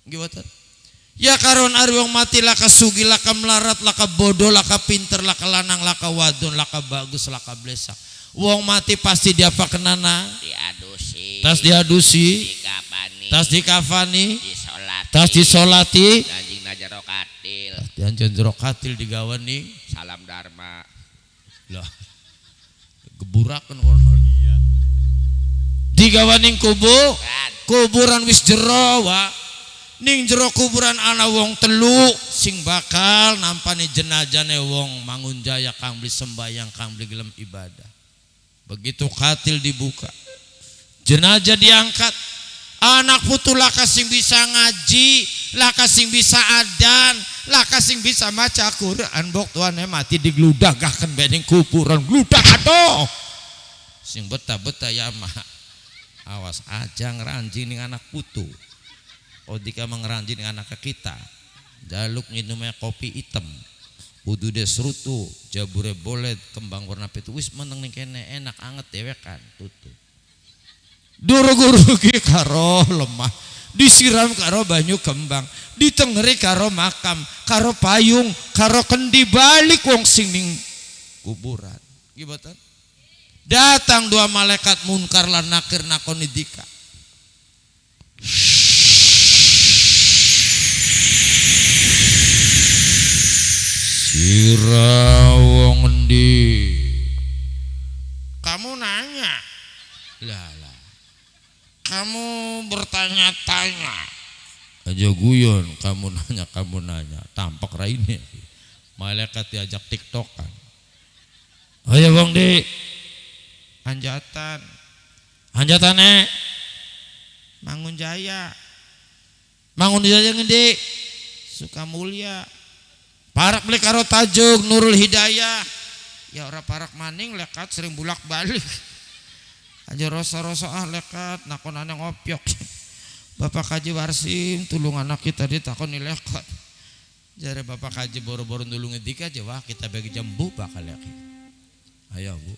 S1: Gimana? Ya karon ari wong mati laka sugi, laka melarat, laka bodoh, laka pinter, laka lanang, laka wadon, laka bagus, laka blesak. Wong mati pasti diapa kenana?
S2: Diadusi.
S1: Tas diadusi.
S2: Dikafani.
S1: Tas dikafani.
S2: Disolati.
S1: Tas disolati.
S2: Anjing najaro katil.
S1: Dianjen jero katil digawani.
S2: Salam Dharma.
S1: Lah geburakan kono. Digawaning kuburan wis jero wa. Ning jero kuburan ana wong telu sing bakal nampani jenazahne wong Mangunjaya kang beli sembayang kang beli gelem ibadah. Begitu katil dibuka, jenazah diangkat, anak putu laka sing bisa ngaji, laka sing bisa adan, laka sing bisa maca Quran, bok tuane mati digludagahkeun bening kuburan gludag aduh. Sing beta-beta ya mah. Awas aja ngeranjing ning anak putu. Odika mengeranjing dengan anak kita. Jaluk minumnya kopi hitam. Kudu desrutu, jabure bolet, kembang warna pitu. Wis meneng ning kene enak anget dewekan tutu. Duru-guru ki karo lemah, disiram karo banyu kembang, ditengeri karo makam, karo payung, karo kendi balik wong sing ning kuburan. Gimana? Datang dua malaikat munkar lan nakir nakoni dika. Sira wong endi? Kamu nanya. Lah. Kamu bertanya-tanya. Aja guyon, kamu nanya. Tampak raine. Malaikat diajak tiktokan. Ayo wong di. Anjatane Mangunjaya ngendi? Sukamulya. Parak beli karo tajuk Nurul Hidayah. Ya ora parak maning lekat sering bulak-balik. Aja rasa-rasa lekat nakonane ngopiok. Bapak Haji Warsim tulung anak kita ditakoni lekat. Jare Bapak Haji boro-boro nulungi dika aja wah kita bagi jambu bakal leki. Ayo Bu.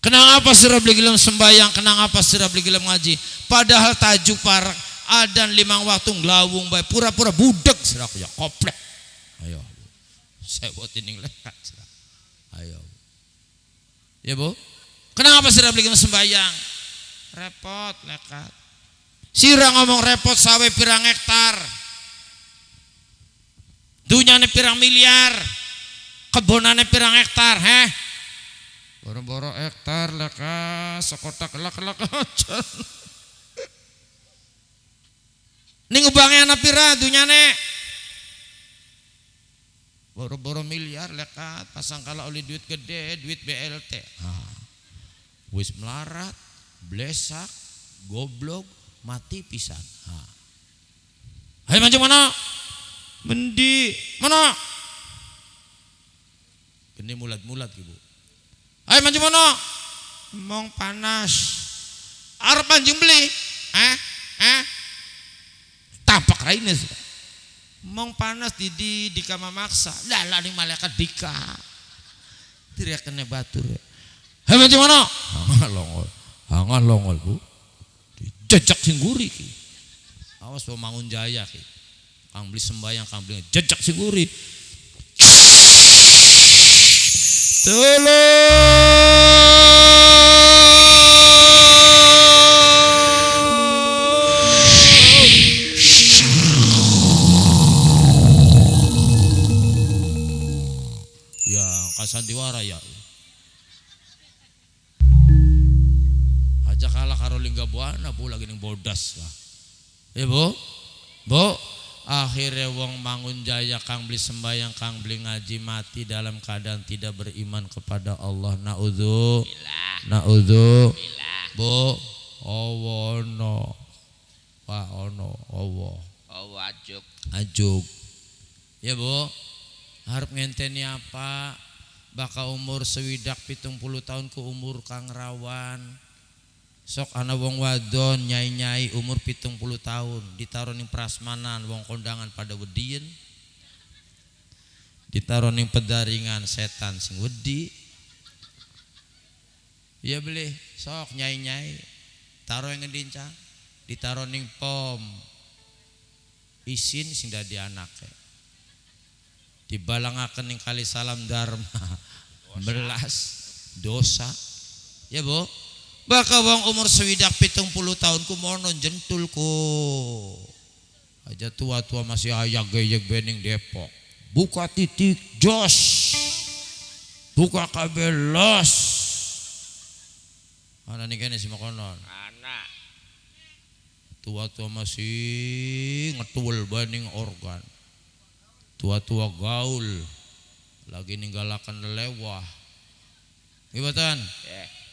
S1: Kenang apa sira beli gelem sembayang, kenang apa sira beli gelem ngaji. Padahal tajuk parak adan 5 waktu nglawung bae pura-pura budeg sira ya koplek. Ayo. Sewot ning lekat sira. Ayo. Ya Bu. Kenapa sira beli sembayang? Repot lekat. Sira ngomong repot sawe pirang hektar. Dunyane pirang miliar. Kebonane pirang hektar, heh. Boro-boro hektar lekat sekotak kelak-kelak aja. Ning ubange ana pira dunyane? Boro-boro miliar lekat pasang kala oli duit gede, duit BLT. Wis melarat, blesak, goblok, mati pisan. Ayo macam mana? Mendi mana? Gini mulat-mulat ibu. Ayo macam mana? Mong panas. Arep anjing beli? Tapak raine. Mong panas di kama maksa. Lah ning malaikat dika. Teriak kena batur. Hei macam mana? Hangan longol Bu. Dijejak singguri ki. Awas po Mangunjaya ki. Kang beli sembayang, kang beli jejak singguri. Ya, kasandiwara ya. Aja kalah karo lingga buana Bu lagi ning bodas lah. Ya Bu. Akhirnya wong Mangunjaya kang beli sembayang kang beli ngaji mati dalam keadaan tidak beriman kepada Allah. Naudzu Bu awono wa ono Allah ajuk ya Bu harap ngenteni apa bakal umur sewidak 70 tahun ke umur kang rawan. Sok ana wong wadon nyai-nyai umur 70 tahun ditaruh ning prasmanan wong kondangan pada wedien. Ditaruh ning pedaringan setan sing wedi. Ya beli sok nyai-nyai taruh yang ngedincang ditaruh ning pom isin sing dadi anake. Dibalangaken ning kali salam dharma belas dosa. Ya Bu. Bakal wong umur sewidak 70 tahun kumono jentulku. Aja tua-tua masih ayak geyek bening Depok. Buka titik jos. buka kabelos. Mana nih kene si makonon.
S2: Anak.
S1: Tua-tua masih ngetul banding organ. Tua-tua gaul lagi ninggalakan lelewah. Gibatan?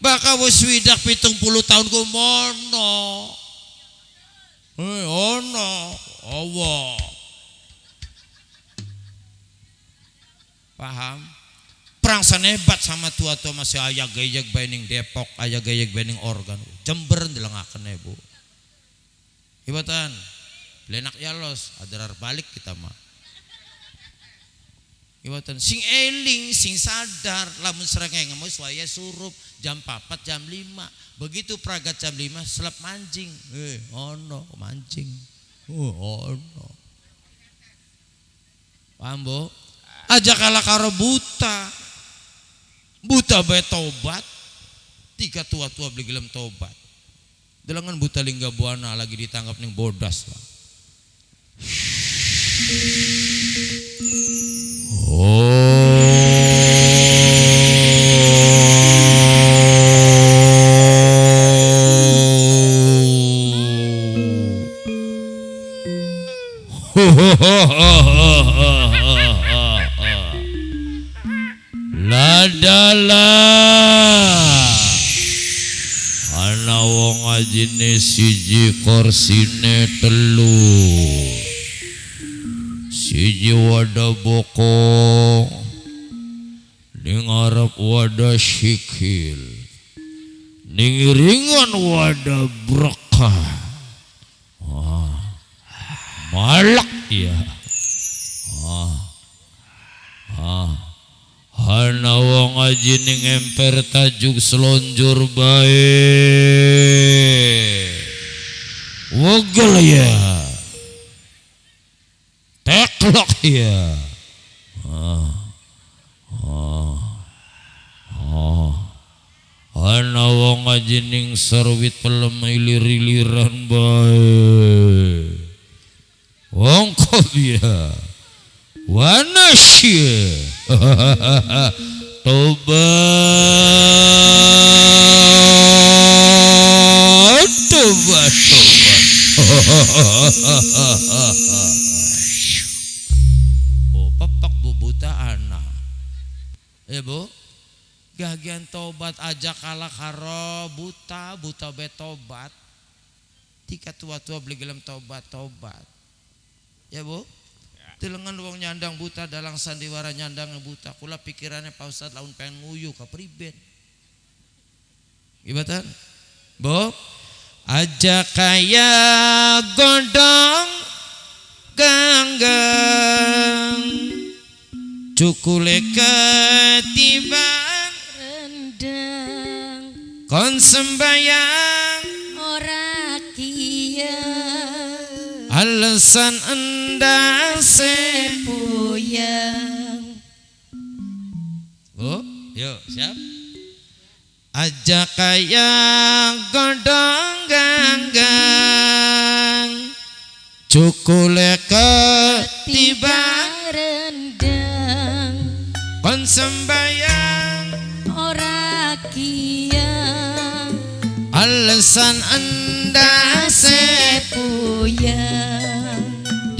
S1: Baka wis widak 70 tahun ku mono. Ono Allah. Paham? Perangsan hebat sama tua-tua masih ayah gayag banding Depok, ayah gayag banding organ. Jember dilengakan Bu. Gibatan? Lenak yalos, adarar balik kita mah. Iwatan sing eling, sing sadar, lamun serengeng mau suaya surup jam 4 jam 5. Begitu pragat jam 5 selap mancing. Ono mancing. Ono. Paham Bu? Aja kalah karo buta. Buta bae tobat. Tiga tua-tua beli gelem tobat. Delengan buta lingga buana lagi ditangkap ning bodas lah. Ladalah ana wong ajine siji korsine telu. Siji wadah bokong ning arep wadah sikil ning ringan wadah berkah. Malak ya. Ana wong aji ning emper tajuk selonjor bae. Wogel ya. Teklok ya. Ana wong aji ning serwit pelem ilir-iliran bae. Wong ya. Wanasya. Tobat. Tobat. Oh, pepak Bu buta anak. Bu. Gagian tobat aja kalah karo buta betobat. Tika tua-tua beli gelem tobat. Ya Bu. Tilengan wong nyandang buta dalang sandiwara nyandang buta. Kula pikirannya Pak Ustadz laun pengen nguyu ke priben. Gibatan? Bu. Aja kaya gondong ganggang cukule ketiban
S4: rendang
S1: kon sembayang
S4: ora kia
S1: alasan enda
S4: sepuyang.
S1: Bu, yuk siap. Aja kaya gondong ganggang cukule ketiban
S4: rendang
S1: kon sembayang
S4: ora kia
S1: alasan enda
S4: sepuyang.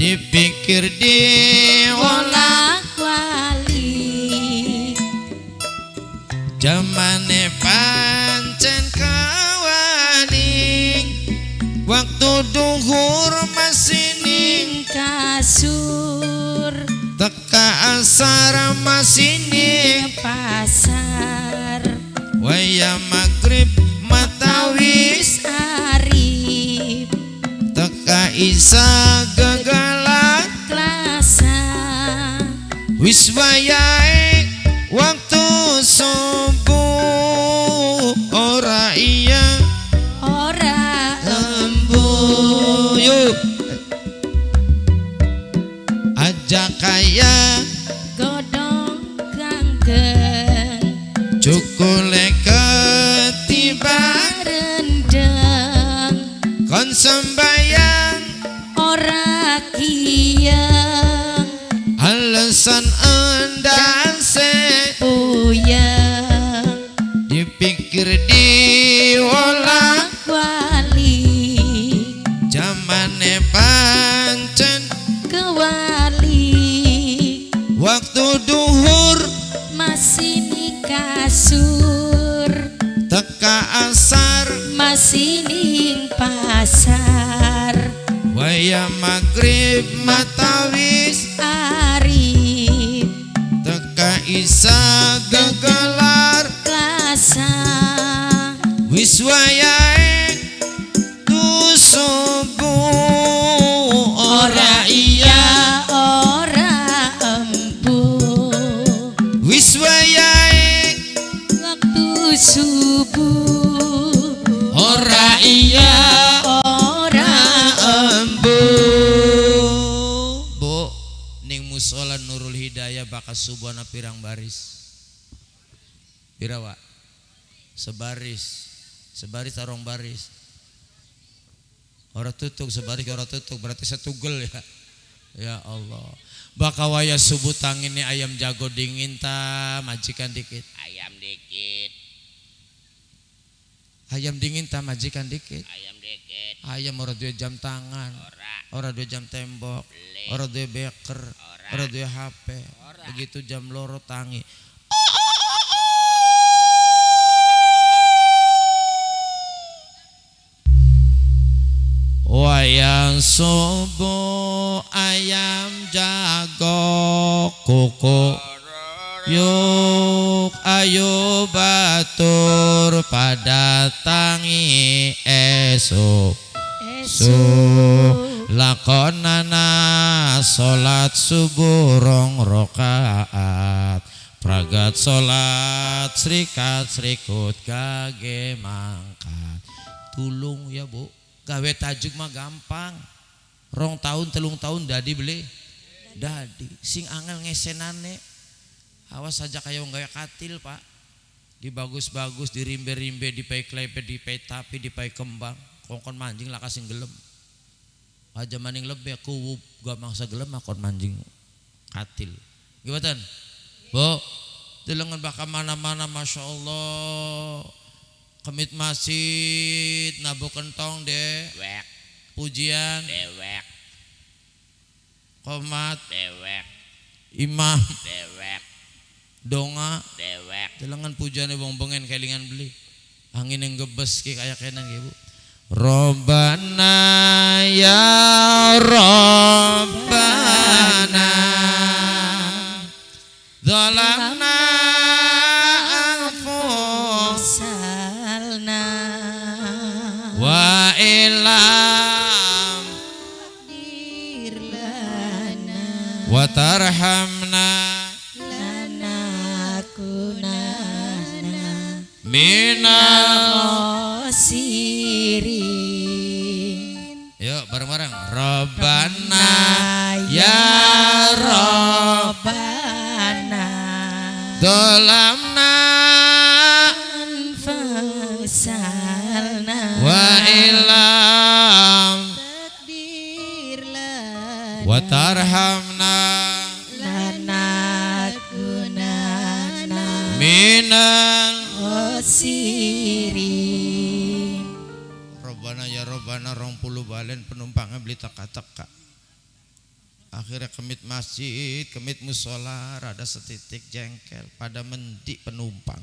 S1: dipikir diolah
S4: Wali
S1: jamane pancen kawaning waktu duhur masih ning
S4: kasur
S1: teka asar masih ning
S4: pasar
S1: waya maghrib matawis
S4: arif
S1: teka isa gegalak
S4: klasa
S1: wis wayahe waktu subuh ora iya
S4: ora
S1: yuk aja kaya
S4: godong ganggang
S1: cukule ketiban
S4: rendang
S1: kon sembayang
S4: ora kiyang
S1: alasan enda sepuyang luhur
S4: masih ning kasur,
S1: teka asar
S4: masih ning pasar,
S1: waya magrib matawis
S4: arif
S1: teka isa gegelar
S4: klasa,
S1: wis wayahe tu subuh ora iya
S4: ora empu,
S1: wis wayahe
S4: waktu subuh
S1: ora iya
S4: ora
S1: embu. Bu ning musola Nurul Hidayah bakal subuhana pirang baris pirawa sebaris tarong baris ora tutuk sebaris ora tutuk berarti setugel ya. Ya Allah bakal waya subuh tanginnya ayam jago dingin ta majikan dikit
S2: Ayam dikit.
S1: ayam dingin ta majikan dikit
S2: Ayam dikit.
S1: ayam ora duwe jam tangan ora duwe jam tembok
S2: Beli.
S1: ora duwe beker ora duwe HP
S2: Ora.
S1: begitu jam loro tangi wayang subuh ayam jago kuku yuk ayo batur pada tangi esok lakonana salat subuh rong rakaat pragat salat serikat serikut kage mangkat tulung ya Bu gawe tajuk mah gampang rong tahun telung tahun dadi beli dadi sing angel ngesenane awas saja kayak gawe katil Pak dibagus-bagus dirimbe-rimbe dipai klepe dipai tapi dipai kembang kongkon manjing lah kasing gelem aja maning lebih aku gak mangsa gelem akon manjing katil gimana Bu delengan bakal mana-mana Masya Allah kemit masjid nabu kentong
S2: Dewek.
S1: pujian
S2: Dewek.
S1: komat
S2: Dewek.
S1: imam
S2: Dewek.
S1: donga
S2: Dewek.
S1: delengan pujiannya bong bengen kelingan beli angin yang gebes kayak kenan ya Bu Robbana ya Robbana zalamna
S4: salna
S1: wa ilam
S4: dirlana
S1: wa tarhamna
S4: lana kunana
S1: minal
S4: sirin
S1: yuk bareng-bareng Robbana ya
S4: Robbana
S1: zalamna
S4: anfasalna
S1: wa ilam
S4: takdir lana
S1: wa tarhamna
S4: lana kunana
S1: minal
S4: sirin
S1: Robbana ya Robbana 20 balen penumpangnya beli teka-teka akhirnya kemit masjid kemit musola rada setitik jengkel pada mendik penumpang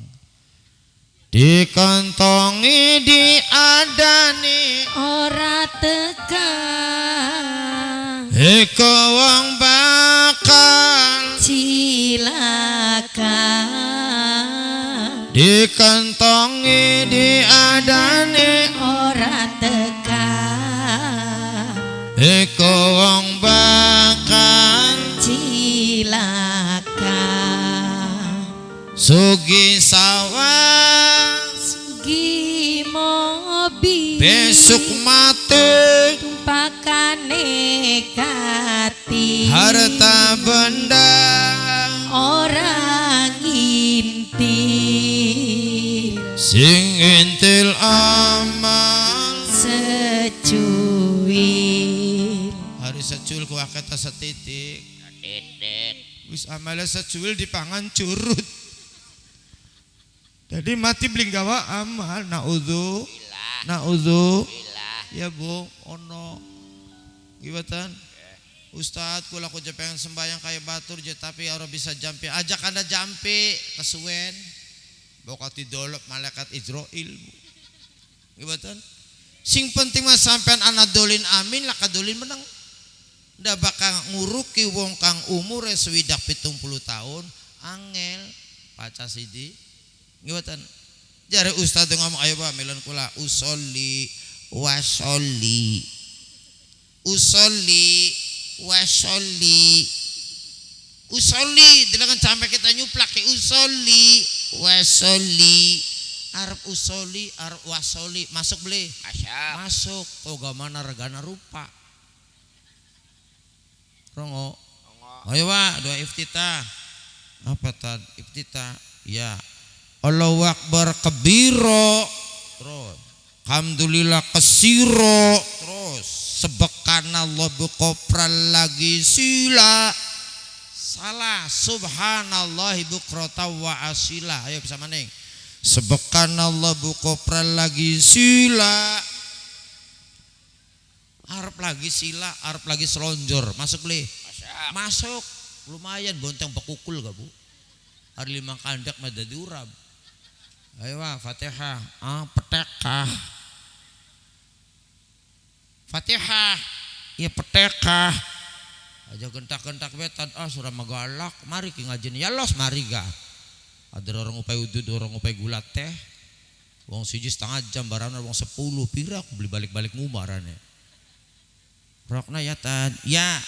S1: dikantongi diadani
S4: ora teka
S1: eko wong bakal
S4: cilaka
S1: dikantongi diadani
S4: ora teka
S1: eko wong bakal
S4: cilaka
S1: sugi sawah
S4: sugi mobil
S1: besok mati
S4: tumpakane kati
S1: harta benda
S4: orang inti
S1: sing intil amal
S4: secuil
S1: hari secul ku aketa setitik
S2: Titik.
S1: wis amale secul dipangan curut jadi mati bling gawa amal naudzu
S2: Bilah.
S1: naudzu
S2: Bilah.
S1: ya Bu ono gibatan Ustad kula ku pengen sembahyang kayak batur je tapi ora bisa jampi. Ajak Anda jampi kesuwen. Bokati dolop malaikat Israil. Gibatan? Sing penting mah sampean anadolin amin lah kadolin menang. Da bakal nguruki wong kang umure swidak 70 tahun angel paca siji. Gibatan? Jare ustad ngomong ayo ba melon kula usolli wasolli. Usolli wasolli. Usolli dilangan sampai kita nyuplak ke usolli wasolli. Arab usolli arab wasolli masuk beli. Masuk. Toga mana regana rupa. Rongo. Ayo wa doa iftitah. Apa tad iftitah? Ya. Allahu akbar kabiro. Terus. Alhamdulillah kasiro. Terus. Subhanallah bukopral lagi sila. Salah. Subhanallah bukrota wa asila. Ayo bisa maning. Subhanallah bukopral lagi sila. Arab lagi sila, Arab lagi selonjor. Masuk beli. Masuk. Lumayan bonteng bekukul gak bu? Hari 5 kandak madadi urab. Ayo Fatihah. Petekah. Fatihah. Ya petekah. Aja gentak-gentak betan. Surah magalak. Mari ki ngajin. Ya los mari ga. Ada orang upai udud, orang upai gulat teh. Wong siji setengah jam barana wong 10 pira aku beli balik-balik ngumarane. Rokna ya tad. Ya.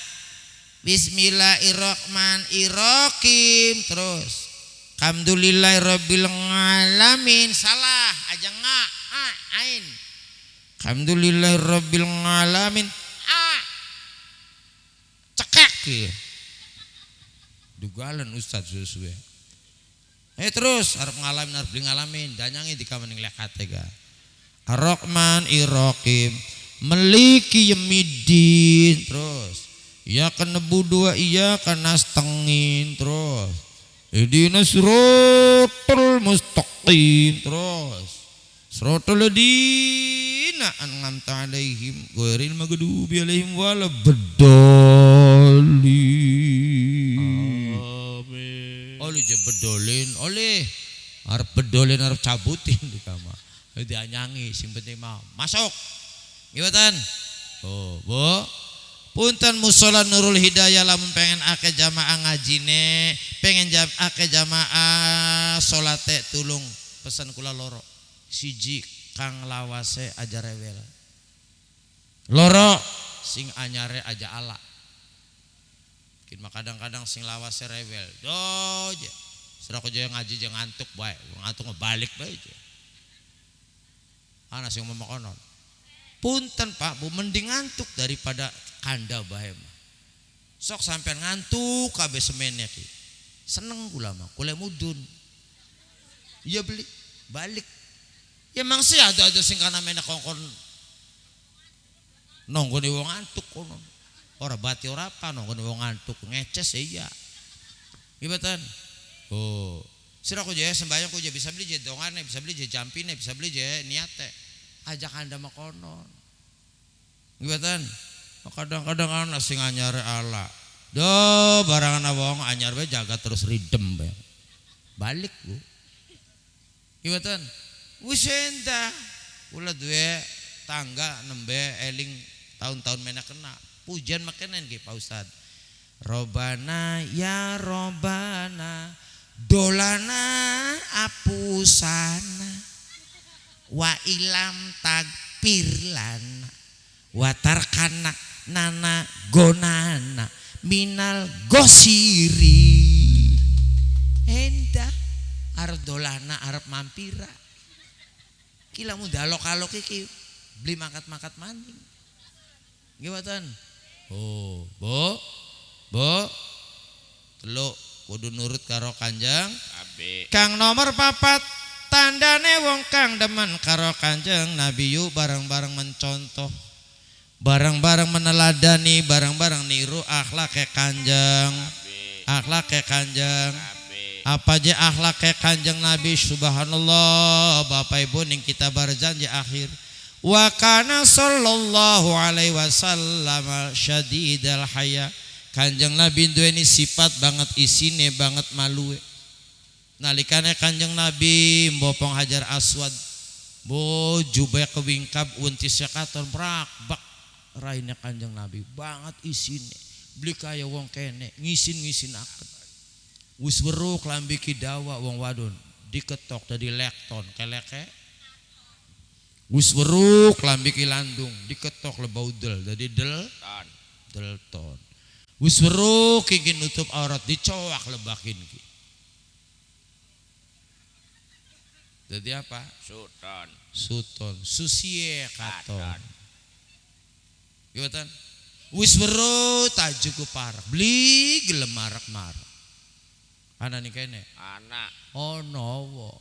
S1: Bismillahirrahmanirrahim. Terus. Alhamdulillahirabbil alamin. Salah aja nga. Ain. Alhamdulillahirabbil alamin. Cekak ya. Dugalan Ustaz sesuai. Terus harap ngalamin harap beli ngalamin. Danyangi di kamar yang lekat ga. Ar-Rahman Irrahim. Meliki yemidin. Terus. Ya kenebu dua iya kena setengin. Terus. Idina siratal mustaqim. Terus. Siratal ladina an'amta alaihim ghairil maghdubi alaihim waladdallin. Oleh je bedolin, oleh harap bedolin harap cabutin di kamar. Dia nyanyi, sing penting mau masuk. Gimana? Oh, bu, punten musola Nurul Hidayah lamun pengen ake jamaah ngajine, pengen ake jamaah solate tulung pesan kula loro. Siji kang lawase aja rewel. Loro sing anyare aja ala. Kadang-kadang sing lawase rewel. Doje. Serah ko yang ngaji jeung ngantuk bae. Ngantuk ngebalik bae aja. Ana sing memakonon. Punten Pak, Bu mending ngantuk daripada kanda bae mah. Sok sampean ngantuk kabeh semene ki. Seneng kula mah, kula mudun. Iya beli, balik. Ya mang sih ada sing kana menek kongkon. Nonggone wong ngantuk kono. Ora bati ora apa nonggone wong ngantuk ngeces iya. Gibatan? Oh. Sira ku je sembayang ku je bisa beli je dongane, bisa beli je jampine, bisa beli je niate. Ajak Anda makonon. Gibatan? Kadang-kadang ana sing anyare ala. Do barangan wong anyar bae jaga terus ridem bae. Balik, Bu. Gibatan? Wis enda. Kula duwe tangga nembe eling tahun-tahun mena kena. Pujian makanan nggih Pak Ustad. Robana ya Robana dolana apusana wa ilam tagpirlana wa tarkana nana gonana minal gosiri. Endah arep dolana arep mampira. Kila muda lokal iki beli makat-makat maning. Gimana? Oh, bo, teluk kudu nurut karo Kanjeng. Kang nomor papat tandane wong kang demen karo Kanjeng Nabi yu bareng-bareng mencontoh, bareng-bareng meneladani, bareng-bareng niru akhlake Kanjeng. Akhlake Kanjeng. Apa aja akhlake Kanjeng Nabi subhanallah. Bapak Ibu ning kita berjanji akhir Wa kana sallallahu alaihi wasallam syadidal haya. Kanjeng Nabi duweni sifat banget isine banget maluwe. Nalikane Kanjeng Nabi mbopong Hajar Aswad, bo jubah kewingkap untis sekaton brak bak raine Kanjeng Nabi banget isine. Beli kaya wong kene ngisin aket. Wis weruh klambi kidawa wong wadon diketok dadi lekton keleke. Wis weruh klambi kilandung diketok lebaudel dadi delton. Wis weruh kiki nutup aurat dicowak lebakin ki. Jadi apa? Suton, susie katon. Gimana? Wis weruh tajuku parah, beli gelem marak-marak. Ana nih kene.
S2: Anak.
S1: Oh no.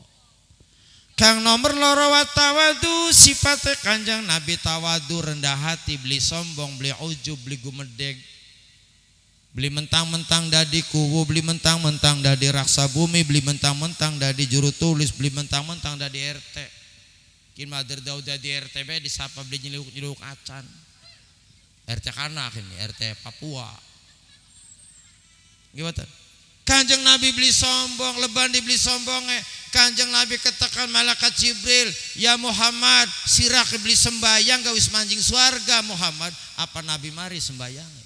S1: Kang nomor loro watawadu sifatnya Kanjeng Nabi tawadu rendah hati, beli sombong, beli ujub, beli gumedeg. Beli mentang-mentang dadi kuwu, beli mentang-mentang dadi raksa bumi, beli mentang-mentang dadi juru tulis, beli mentang-mentang dadi RT. Kin mader daud dadi RT be disapa beli nyeluk-nyeluk acan. RT Kanak ini, RT Papua. Gimana? Kanjeng Nabi beli sombong, leban dibeli sombongnya. Kanjeng Nabi katakan malaikat Jibril, ya Muhammad, sirah beli sembayang gawis manjing swarga Muhammad. Apa Nabi mari sembayang?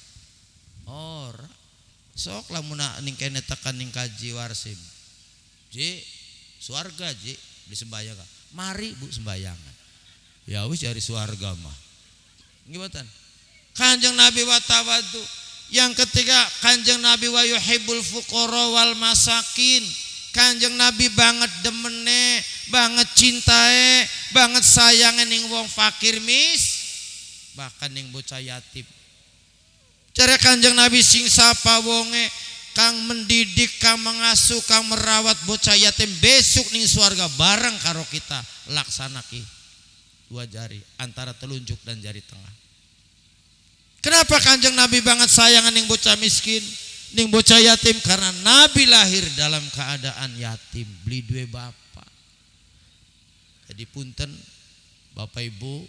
S1: Ora. Sok lamun ning kene tekan ning kaji warsim. Ji, swarga ji, beli sembayang. Mari Bu sembayangan. Ya wis cari swarga mah. Gimana? Kanjeng Nabi watawadu. Yang ketiga Kanjeng Nabi wa yuhibbul fuqara wal masakin. Kanjeng Nabi banget demene, banget cintae, banget sayange ning wong fakir bahkan ning bocah yatim. Cara Kanjeng Nabi sing sapa wonge kang mendidik, kang mengasuh, kang merawat bocah yatim besok ning swarga bareng karo kita laksanaki dua jari antara telunjuk dan jari tengah. Kenapa Kanjeng Nabi banget sayangan ning bocah miskin, ning bocah yatim? Karena Nabi lahir dalam keadaan yatim, beli dua bapak. Jadi punten Bapak Ibu,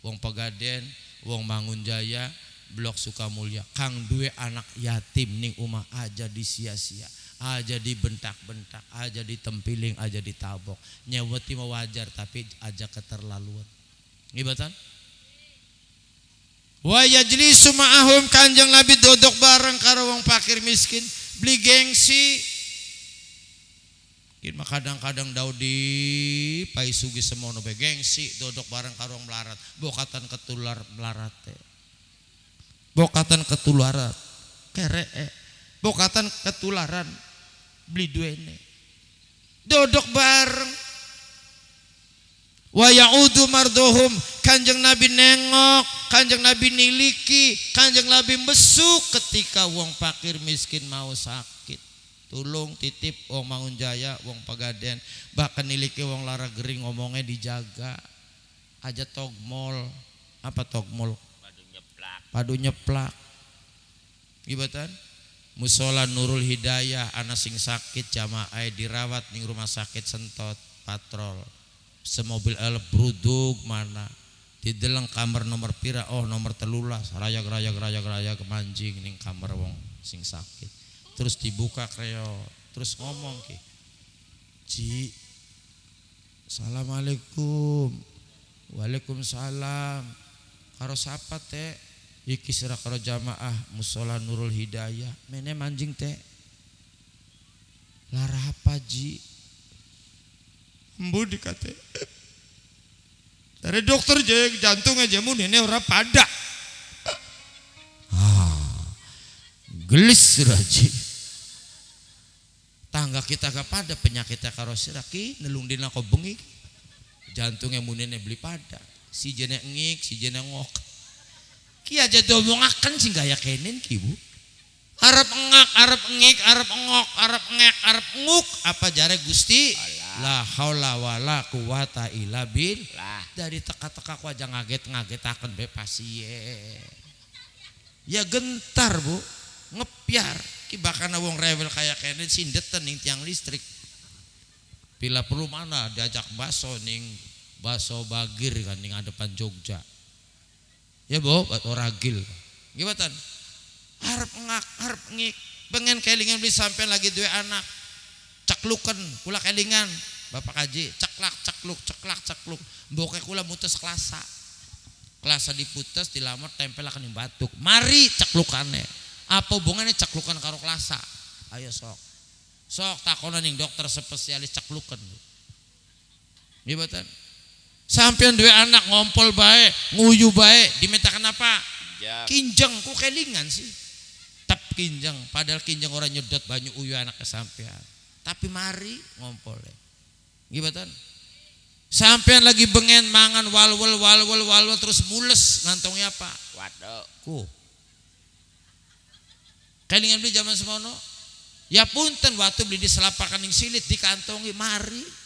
S1: wong Pegaden, wong Mangunjaya, Blok Sukamulya, kang dua anak yatim ning umah aja disia-sia, aja dibentak-bentak, aja ditempiling, aja ditabok. Nyeweti mah wajar tapi aja keterlaluan. Ngibatan? Wa yajlisu ma'ahum, Kanjeng Nabi dodok bareng karo wong fakir miskin, beli gengsi. Kin kadang-kadang Daudi pai sugi semono be gengsi dodok bareng karo wong melarat, bokatan ketular melarat teh. Bokatan ketularan kere bokatan ketularan beli duene dodok bareng. Wa ya'udu mardohum, Kanjeng Nabi nengok, Kanjeng Nabi niliki, Kanjeng Nabi besuk ketika wong fakir miskin mau sakit, tulung titip wong Mangunjaya, wong Pegaden, bahkan niliki wong lara gering ngomongnya dijaga aja. Togmol apa togmol? Padu nyeplak. Gibatan? Musola Nurul Hidayah, anak sing sakit jamaah dirawat ning rumah sakit Sentot patrol. Semobil elep brudug mana dideleng kamar nomor pira, oh nomor 13, rayag kemanjing ning kamar wong sing sakit. Terus dibuka kreo, terus ngomong ki, Ci, Assalamualaikum. Waalaikumsalam. Karo sapa teh? Iki sira karo jamaah Musola Nurul Hidayah. Mene manjing teh. Lara apa Ji? Embu dikate. Dari dokter je jantung aja mun ini ora pada. Gelis Ji. Tangga kita gak pada penyakitnya karo sira ki nelung dina ko bengi. Jantungnya munene beli pada. Si jene ngik, si jene ngok. Ki aja domongaken sing gaya kenen ki Bu. Arep ngak, arep ngik, arep ngok, arep ngek, arep nguk. Apa jare Gusti? La haula wala quwata illa billah. Dari teka-teka ku aja ngagetaken be pasien. Ya gentar Bu, ngepyar. Ki bakana wong rewel kaya kene sindeten ning tiang listrik. Bila perlu mana diajak baso ning baso bagir kan di ngadepan Jogja. Ya bo, bato ragil. Gimana? Harap ngak, harap ngik. Pengen kelingan beli sampai lagi dua anak. Caklukan, kula kelingan. Bapak kaji, ceklak, cekluk. Boke kula mutus kelasa. Kelasa diputus, dilamar, tempel akan yang batuk. Mari caklukannya. Apa hubungannya caklukan karo kelasa? Ayo sok. Sok takonan yang dokter spesialis caklukan. Gimana? Sampean dua anak ngompol baik, nguyu baik, diminta kenapa? Kinjang, kok kelingan sih? Tap kinjang, padahal kinjang orang nyedot banyak uyu anak kesampean. Tapi mari ngompol. Gimana? Sampean lagi bengen mangan walwal terus mules ngantongnya apa?
S2: Waduh.
S1: Ku. Kelingan beli zaman semono. Ya punten waktu beli di selapakan yang silit di kantongi mari.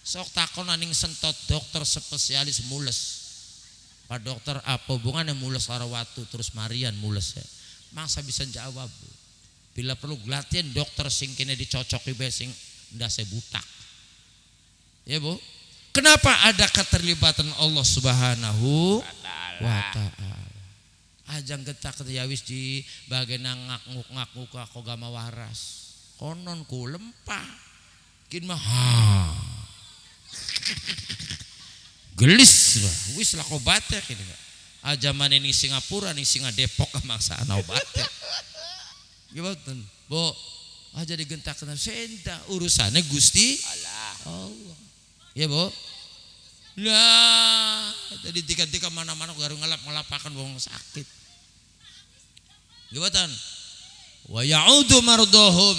S1: Sok takon aning sentot dokter spesialis mules. Pak dokter apa hubungannya mules karo watu terus marian mules ya. Mangsa bisa jawab. Bila perlu latihan dokter sing kene dicocoki bae sing ndase butak. Ya Bu. Kenapa ada keterlibatan Allah Subhanahu wa taala? Ajang getak ya wis di bagian ngak-nguk aku gama waras. Konon ku lempah. Kin mah gelis lah, wis lah obatnya kini. Ajaman ini Singapura nih singa Depok maksa obatnya. Gimana? Bo, aja digentak kena senda urusannya Gusti Allah. Ya Bo. Lah, jadi tika mana-mana garu ngelap-ngelapakan wong sakit. Gimana? Wa ya'udu mardohum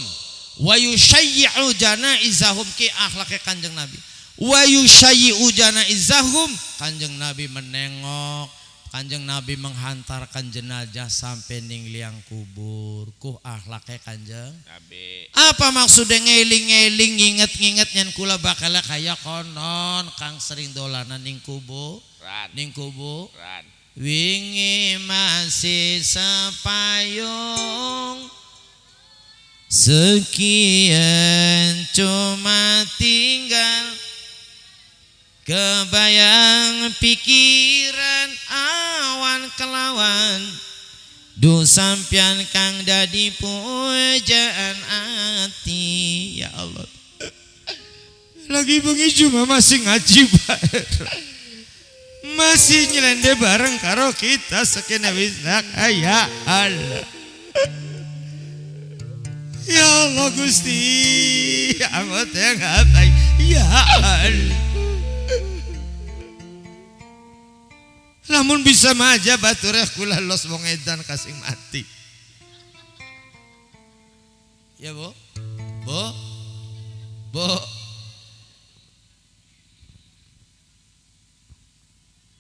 S1: wa yushayyi'u janaizahum ki akhlaknya Kanjeng Nabi. Wa yushayyi'u janaizahum, Kanjeng Nabi menengok, Kanjeng Nabi menghantarkan jenazah sampai ning liang kubur. Ku akhlaknya Kanjeng
S2: Nabi.
S1: Apa maksudnya ngeling-ngeling nginget-nginget nyen kula bakal kaya konon kang sering dolanan ning kubur.
S2: Ran.
S1: Wingi masih sepayung, sekian cuma tinggal, kebayang pikiran awan kelawan, du sampian kang dadi pujaan ati. Ya Allah, lagi bengi cuma masih ngaji bareng, masih nyelende bareng karo kita sekena wisnak. Ya Allah, ya Allah Gusti, amat yang apa? Ya Allah, namun bisa maja batureh kula los wong edan kasing mati. Ya Bo.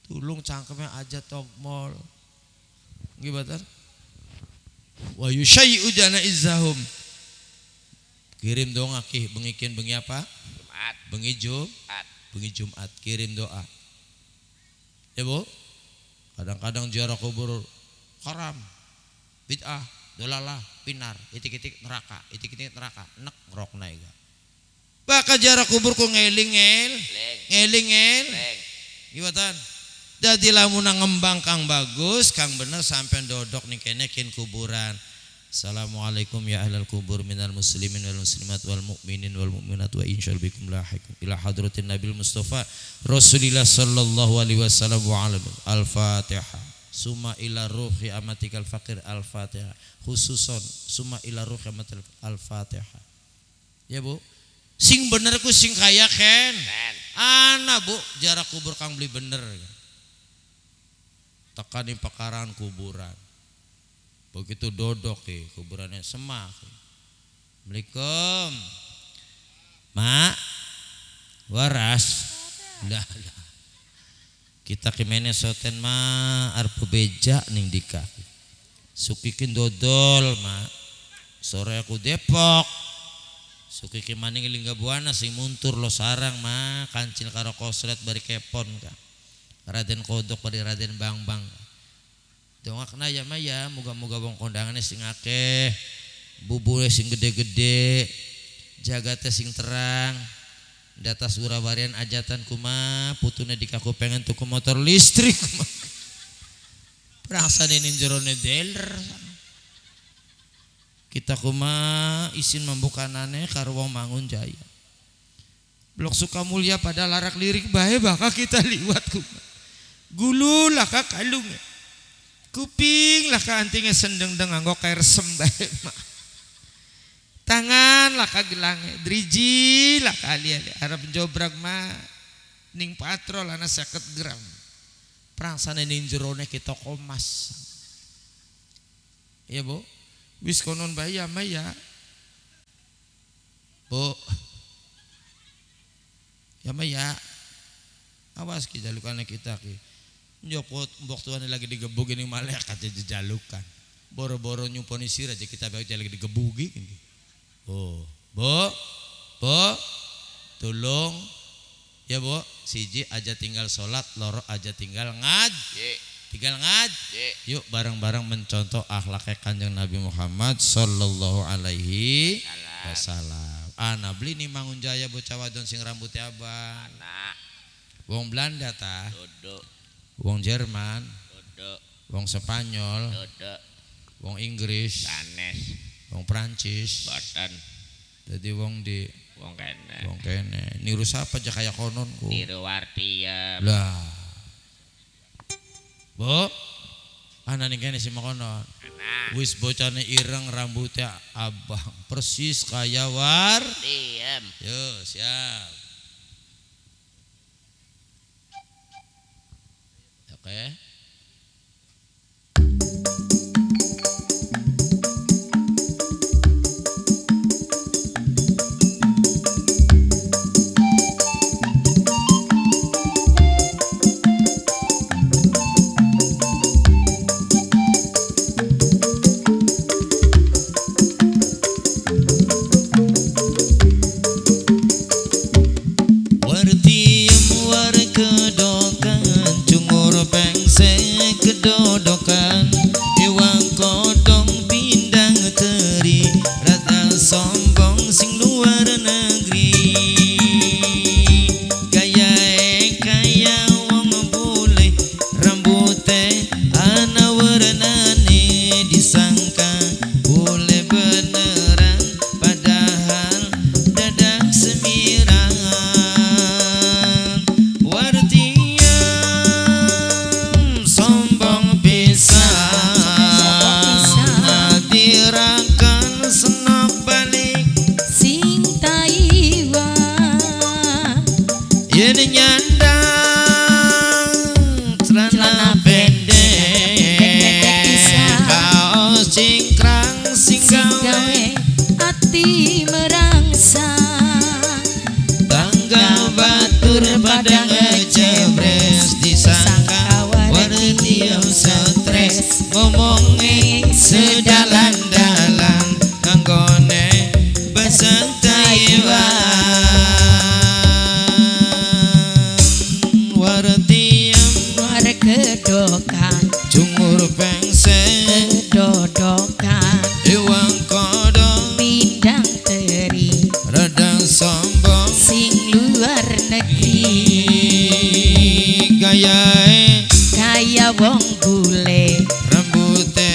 S1: Tulung cangkemnya aja togmol. Gimana? Wa yushayyi'u janaizahum. Kirim doa ki bengikin bengi apa?
S2: Jumat.
S1: Bengi Jumat kirim doa. Ya Bu. Kadang-kadang ziarah kubur haram, bid'ah, dolalah, pinar, itik-itik neraka, nek ngerokna iga. Baka ziarah kubur ku ngeling-ngel. Gimana? Jadi lamun ngembang kang bagus, kang bener sampai dodok nih kene kin kuburan. Assalamualaikum ya ahlal kubur minal muslimin wal muslimat wal mu'minin wal mu'minat wa insyaallah bikum lahikum ila hadratin nabil mustafa Rasulillah sallallahu alaihi wasallam wa alam. Al-Fatihah. Summa ila ruhi amatikal fakir al-Fatihah. Khususon summa ila ruhi amatikal al-Fatihah. Ya Bu. Sing bener ku sing kaya ken. Ana Bu, jarak kubur kang beli bener. Tekani pekarangan kuburan. Begitu dodok kuburannya semak. Assalamualaikum. Mak waras. Lah. Kita kemene soten ma arep beja ning dika. Sukikin dodol mak. Sore aku Depok. Sukiki maning lingga buana sing muntur lo sarang mak kancil karo koslet bari kepon ka. Raden Kodok bari Raden Bangbang. Dongakna ya maya moga-moga wong kondangannya sing akeh, bubule sing gede-gede, jagate sing terang, Data Surabarian ajatan kuma putuna di kaku pengen tuku motor listrik. Perasaan ini jerone dealer. Kita kuma isin membukanane karo wong Mangunjaya. Blok Sukamulya pada larak lirik bae bakal kita liwat kuma. Gulu lah ka kalung. Kuping lah ka antinge sendeng nganggo kair sembae mah. Tangan lah kagelange, driji lah kali-ali harap jobrak mah ning patrol ana 50 gram. Prangsane ning jerone kita komas. Iya, Bu. Wis konon bae ya mah ya. Bu. Ya mah ya. Awas ki jalukane kita ki. Njokot mbok tuane lagi digebugi ning malaikat jalukan. Boro-boro nyumponi sira aja kita bae lagi digebugi gini. Oh, Bu, tolong ya Bu, siji aja tinggal sholat, loro aja tinggal tinggal ngaj. Yuk bareng-bareng mencontoh akhlaknya Kanjeng Nabi Muhammad sallallahu alaihi wasallam. Ana beli nih Mangunjaya bocah wadon sing rambutnya abang. Wong Belanda ta, wong Jerman, wong Spanyol, wong Inggris, wong Prancis,
S2: boten.
S1: Jadi wong di
S2: Wong kene.
S1: wong kene. Niru siapa aja kayak konon ku.
S2: Niru Wartiem.
S1: Lah. Bu, ana ning kene si makonon. Wis bocane ireng rambutnya abang, persis kayak
S2: Diem.
S1: Yo, siap. Oke.
S5: Kedodokan Ewang kodong pindang teri Rata sombong sing luar negeri Kaya wong bule Rambute ana warnane disangka bule beneran Padahal dadak semiran nyandang celana pendek kaos cingkrang sing gawe
S4: ati merangsang
S5: tangga batur pada ngejebres disangka wartiem stres ngomongin sedalan-dalan kanggone bahasa Taiwan
S4: kedokan
S5: Jungur pengsen
S4: kedodokan
S5: Ewang kodong
S4: pindang teri
S5: Radang sombong
S4: sing luar negeri Gaya wong bule
S5: Rambute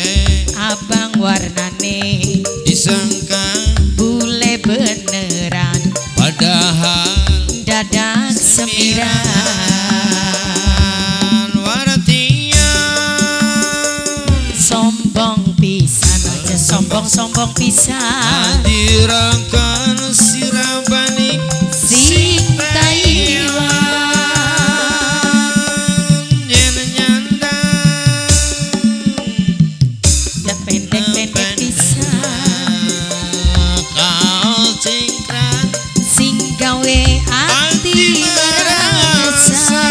S4: abang warnane
S5: disangka
S4: bule beneran
S5: Padahal
S4: dadak semiran sombong pisan aja sombong pisan
S5: dirangkan sirabani
S4: sing Taiwan
S5: nyandang
S4: ya pendek pisan
S5: kaos cingkrang
S4: sing gawe ati merasa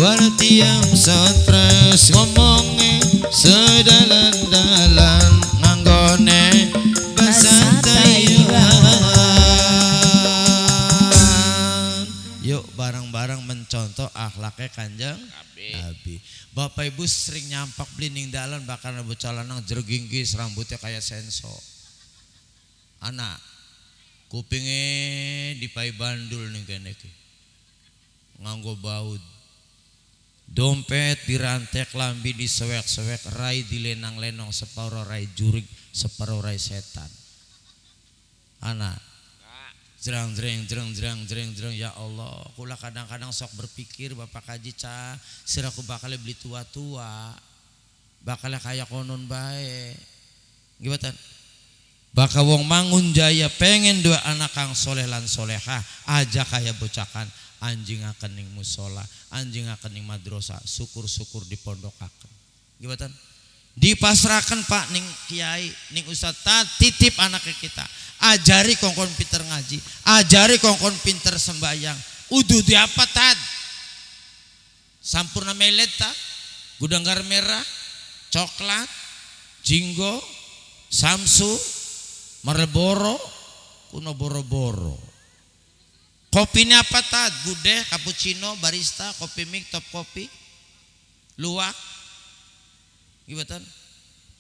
S5: Wartiem stres ngomongin sedalan-dalan nganggone bahasa Taiwan.
S1: Yuk bareng-bareng mencontoh akhlaknya Kanjeng Nabi. Bapak Ibu sering nyampak blining dalan bakal bocah lanang jerginggis rambutnya kayak senso. Anak kupingnya dipai bandul nih kene ki. Nganggo baud. Dompet dirantek, lambi disewek-sewek, rai dilenang-lenong, separuh rai jurig, separuh rai setan. Anak jerang ya Allah, kula kadang-kadang sok berpikir Bapak Kaji Ca, siraku bakal beli tua-tua, bakal kayak konon bae. Gimana? Bakal wong Mangun Jaya pengen dua anak kang soleh lan solehah, aja kayak bocakan anjing akan ning musola, anjing akan ning madrasah, syukur-syukur dipondokaken. Gimana? Dipasrahkan Pak ning kiai, ning ustaz, titip anaknya kita. Ajari kongkon pinter ngaji, ajari kongkon pinter sembayang. Udu di apa tad? Sampurna meleta, gudanggar merah, coklat, jinggo, samsu, Marlboro, kuno boro-boro. Kopinya apa tad? Gudeh, cappuccino, barista, kopi mik, top kopi, luwak. Gimana?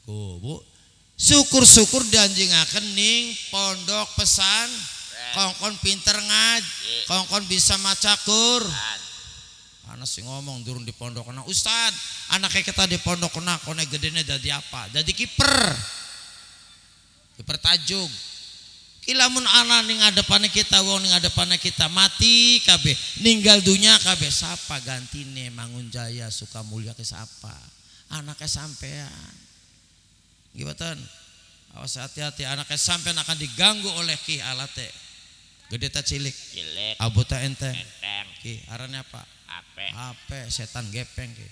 S1: Oh, Bu. Syukur-syukur dianjingaken ning pondok pesan kongkon pinter ngaji, kongkon bisa maca Qur'an. Anak sing ngomong turun di pondok kena Ustad, anaknya kita di pondok kena kone gedene dadi apa? Dadi kiper tajuk. Kilamun anak ning ngadepane kita, wong ning ngadepane kita mati kabeh, ninggal dunia kabeh, sapa gantine Mangun Jaya Sukamulya ke sapa? Anaknya sampean. Gimana? Awas hati-hati, anaknya sampai akan diganggu oleh ki alate. Gede ta cilik. Abu ta enteng. Ki arannya apa? Ape setan gepeng ki.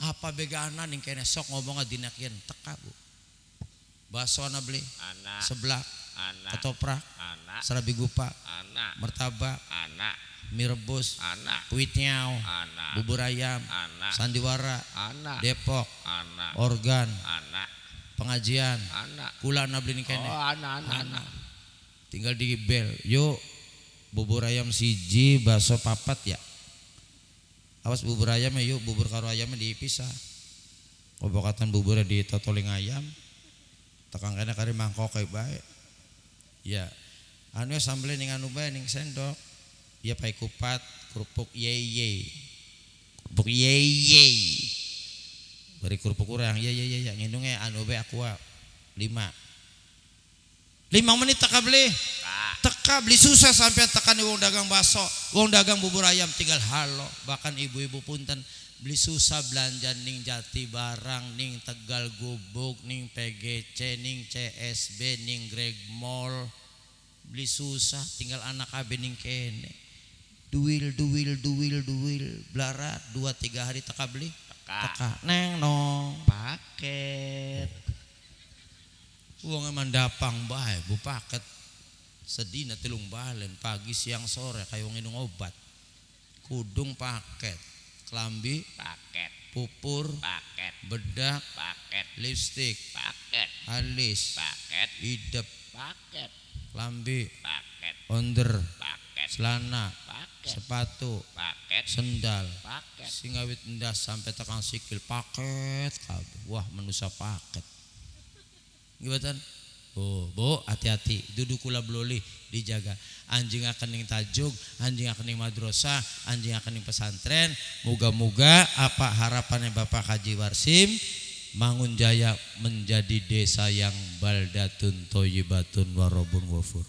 S1: Apa begana ning kene sok ngomongna dina kieu teka Bu. Basona beli. Anak. Seblak. Anak. Ketoprak. Anak. Serabi gupak. Anak. Martabak. Anak. Mie rebus. Anak. Kuit nyau. Anak. Bubur ayam. Anak. Sandiwara. Anak. Depok. Anak. Organ. Anak. Pengajian anak kula na beli kene. Oh, anak. Tinggal di bel. Yuk bubur ayam siji, bakso papat ya. Awas bubur ayam yuk, bubur karo ayamnya dipisah. Obokatan buburnya di totoling ayam. Tekang kene kari mangkok kayak bae. Ya. Anu sambel ning anu bae ning sendok. Ya pai kupat, kerupuk yeye. Kerupuk yeye. Beri kerupuk kurang, ya ngindungnya anu be aqua 5 menit teka beli susah sampai tekan wong dagang bakso, wong dagang bubur ayam tinggal halo, bahkan ibu-ibu punten beli susah belanja ning Jati Barang, ning Tegal Gubuk, ning PGC, ning CSB, ning Greg Mall, beli susah tinggal anak abe ning kene, duil belarat 2-3 hari teka beli. Teka neng no paket uang emang dapang bae Bu paket sedina telung balen pagi siang sore kayak wong minum obat kudung paket kelambi paket pupur paket bedak paket lipstik paket alis paket idep paket kelambi paket onder paket celana paket sepatu paket sendal paket singawit endas sampai tekan sikil paket kabeh. Wah manusia paket gimana? Oh Bu hati-hati duduk kula bloli dijaga anjing akan ning tajuk anjing akan ning madrasah anjing akan ning pesantren moga-moga apa harapannya Bapak Haji Warsim Mangun Jaya menjadi desa yang baldatun thayyibatun warabun ghafur.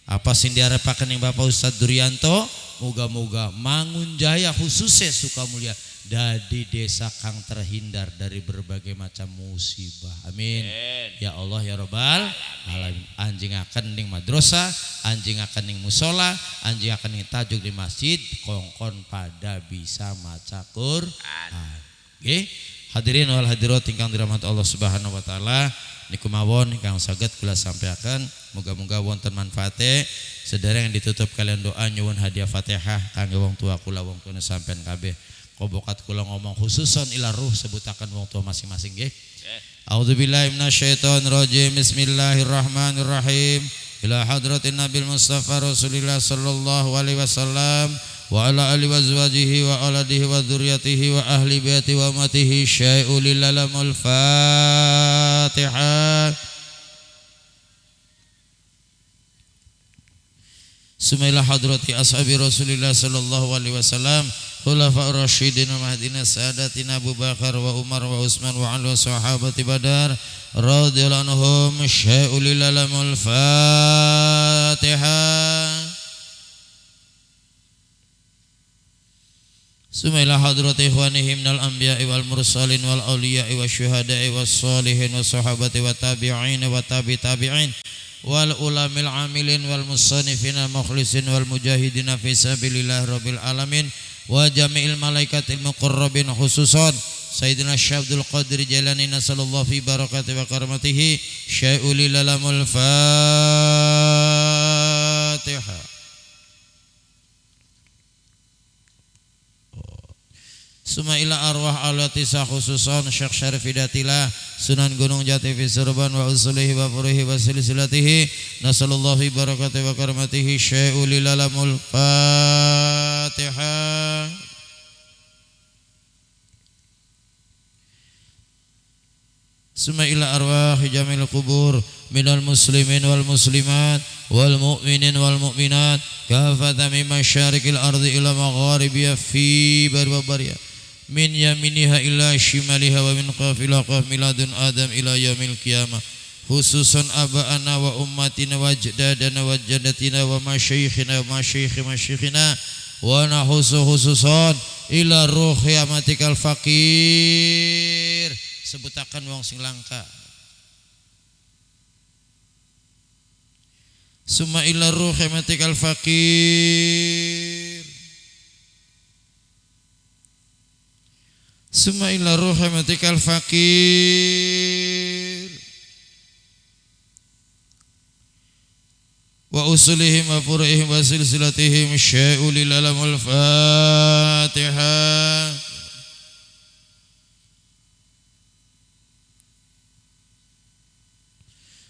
S1: Apa sing diharapkan yang Bapak Ustadz Duryanto, moga-moga Mangun Jaya khususnya Sukamulya dari desa kang terhindar dari berbagai macam musibah. Amin. Ya Allah ya Rabbal alamin. Anjing akan ning madrasah, anjing akan ning musola, anjing akan ning tajuk di masjid, kongkon pada bisa maca Qur'an. Nggih. Hadirin wal hadirat ingkang dirahmati Allah Subhanahu wa taala, niku mawon ingkang saged kula sampaikan, moga-moga wonten manfaate. Sedherek yang ditutup kalian doa nyuwun hadiah Fatihah kangge wong tua kula wong tuane sampean kabeh. Kobokat kula ngomong khususon ila ruh sebutaken wong tua masing-masing nggih. A'udzubillahi minasyaitonir rajim. Bismillahirrahmanirrahim. Ila hadratin Nabil Mustafa Rasulillah sallallahu alaihi wasallam وعلى آله وأزواجه وأولاده وذريته وأهل بيته وأمته شيء للعلم الفاتحة. ثم إلى حضرة أصحاب رسول الله صلى الله عليه وسلم خلفاء الراشدين ومهدينا ساداتنا أبو بكر وعمر وعثمان وعلي وصحابة بدر رضي الله عنهم شيء للعلم الفاتحة. ثم إلى حضرة إخوانهم من الأنبياء والمرسلين والأولياء والشهداء والصالحين والصحابة والتابعين والتابعين والعلماء العاملين والمصنفين المخلصين والمجاهدين في سبيل الله رب العالمين وجميع الملائكة المقربين خصوصا سيدنا الشيخ عبد القادر جيلاني نسأل الله في بركاته وكرمته شيء للعلم الفاتحة. Suma ila arwah alatisa khususan Syekh Syarif Hidatillah Sunan Gunung Jati fi Surban wa usulihi wa furuhi wa silsilatihi nasallallahu barakatihi wa karamatihi syai'u lilalamul Fatihah. Suma ila arwah jamil kubur minal muslimin wal muslimat wal mu'minin wal mu'minat kafatan min masyarikil ardi ila magharibiha fi barbariyah min yaminiha ila shimaliha wa min qafila qaf miladun adam ila yaumil qiyamah khususan aba'ana wa ummatina wa ajdadana wa jaddatina wa masyayikhina wa masyayikhina wa khususan ila ruhi amatikal fakir sebutakan wong sing langka. Summa ila ruhi amatikal fakir Summa ila ruhamatikal fakir wa usulihim wa furu'ihim wa silsilatihim syai'u lil alamul Fatihah.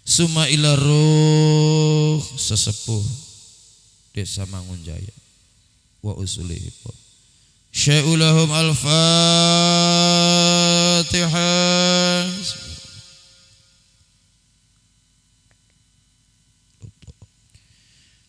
S1: Summa ila ruh sesepuh Desa Mangunjaya wa usulihim syai'u lahum al-Fatihah.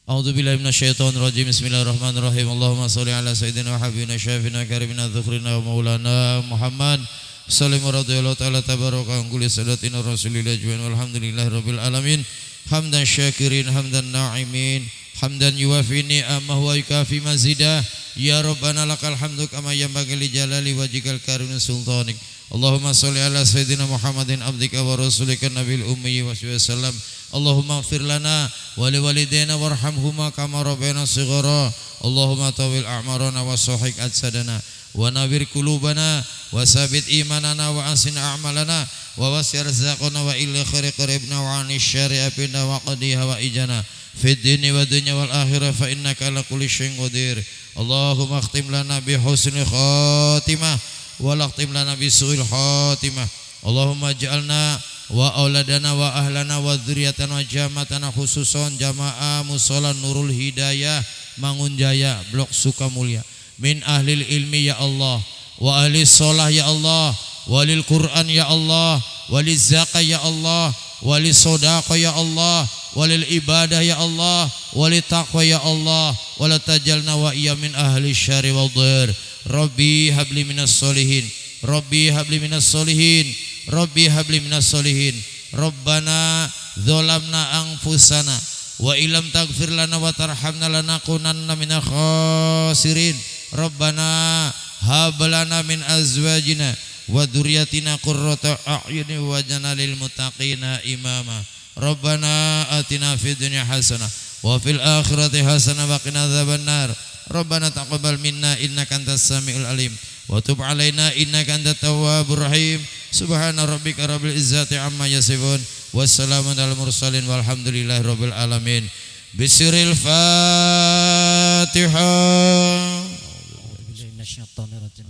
S1: A'udzu billahi minasyaitonir rajim. Bismillahirrahmanirrahim. Allahumma shalli ala sayyidina wa habibina syafina karimina dzukrina wa maulana Muhammad sallallahu radhiyallahu ta'ala tabaraka kulli salatin rasulillah juwan walhamdulillahi rabbil alamin hamdan syakirin hamdan na'imin hamdan yuwafi ni'amahu wa yukafi mazidah ya rabbana lakal hamdu kama yanbaghi li jalali wajhikal karim sultanik. Allahumma shalli ala sayyidina Muhammadin abdika wa rasulika nabil ummi wa sallam. Allahumma ighfir lana wa li walidayna warhamhuma kama rabbayana shighara. Allahumma tawil a'marana wa sahih ajsadana wa nawwir qulubana wa sabit imanana wa asin a'malana wa wasi' rizqana wa ila khairi qaribna wa ani syarri abina wa qadiha wa ijana fid dini wa dunya wal akhirah fa innaka ala kulli syai'in qadir. Allahumma akhtim lana bi husnil khatimah wa laqtim lana bi su'il khatimah. Allahumma ij'alna wa auladana wa ahlana wa dzurriyyatana wa jamaatana khususan jamaah mushola Nurul Hidayah Mangunjaya Blok Sukamulya min ahlil ilmi ya Allah wa ahli sholah ya Allah walil Quran ya Allah waliz zakah ya Allah walis sodaqah ya Allah walil ibadah ya Allah walit taqwa ya Allah wala tajalna wa iya min ahli syari wal dhir. Rabbi habli minas solihin Rabbi habli minas solihin Rabbi habli minas solihin. Rabbana dzalamna anfusana wa illam taghfir lana wa tarhamna lanakunanna minal khasirin. Rabbana hab lana min azwajina wa dzurriyyatina qurrata a'yunin waj'alna lil muttaqina imama. Rabbana atina fid dunya hasanah wa fil akhirati hasanah wa qina adzabannar. Rabbana taqabbal minna innaka antas samiul alim wa tub alaina innaka antat tawwabur rahim. Subhana rabbika rabbil izzati amma yasifun wassalamun alal mursalin walhamdulillahi rabbil alamin. Bisiril Fatihah.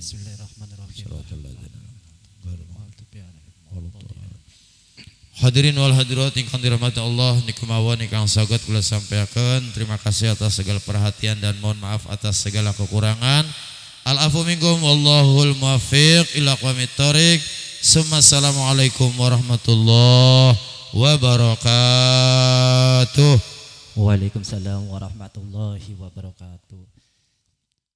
S1: Bismillahirrahmanirrahim. Hadirin wal hadirat ingkang dirahmati Allah niku mawon ingkang saged kula sampaikan. Terima kasih atas segala perhatian dan mohon maaf atas segala kekurangan. Al-afu minkum wallahul muwaffiq ila aqwamit thoriq. Assalamualaikum warahmatullahi wabarakatuh.
S6: Waalaikumsalam warahmatullahi wabarakatuh.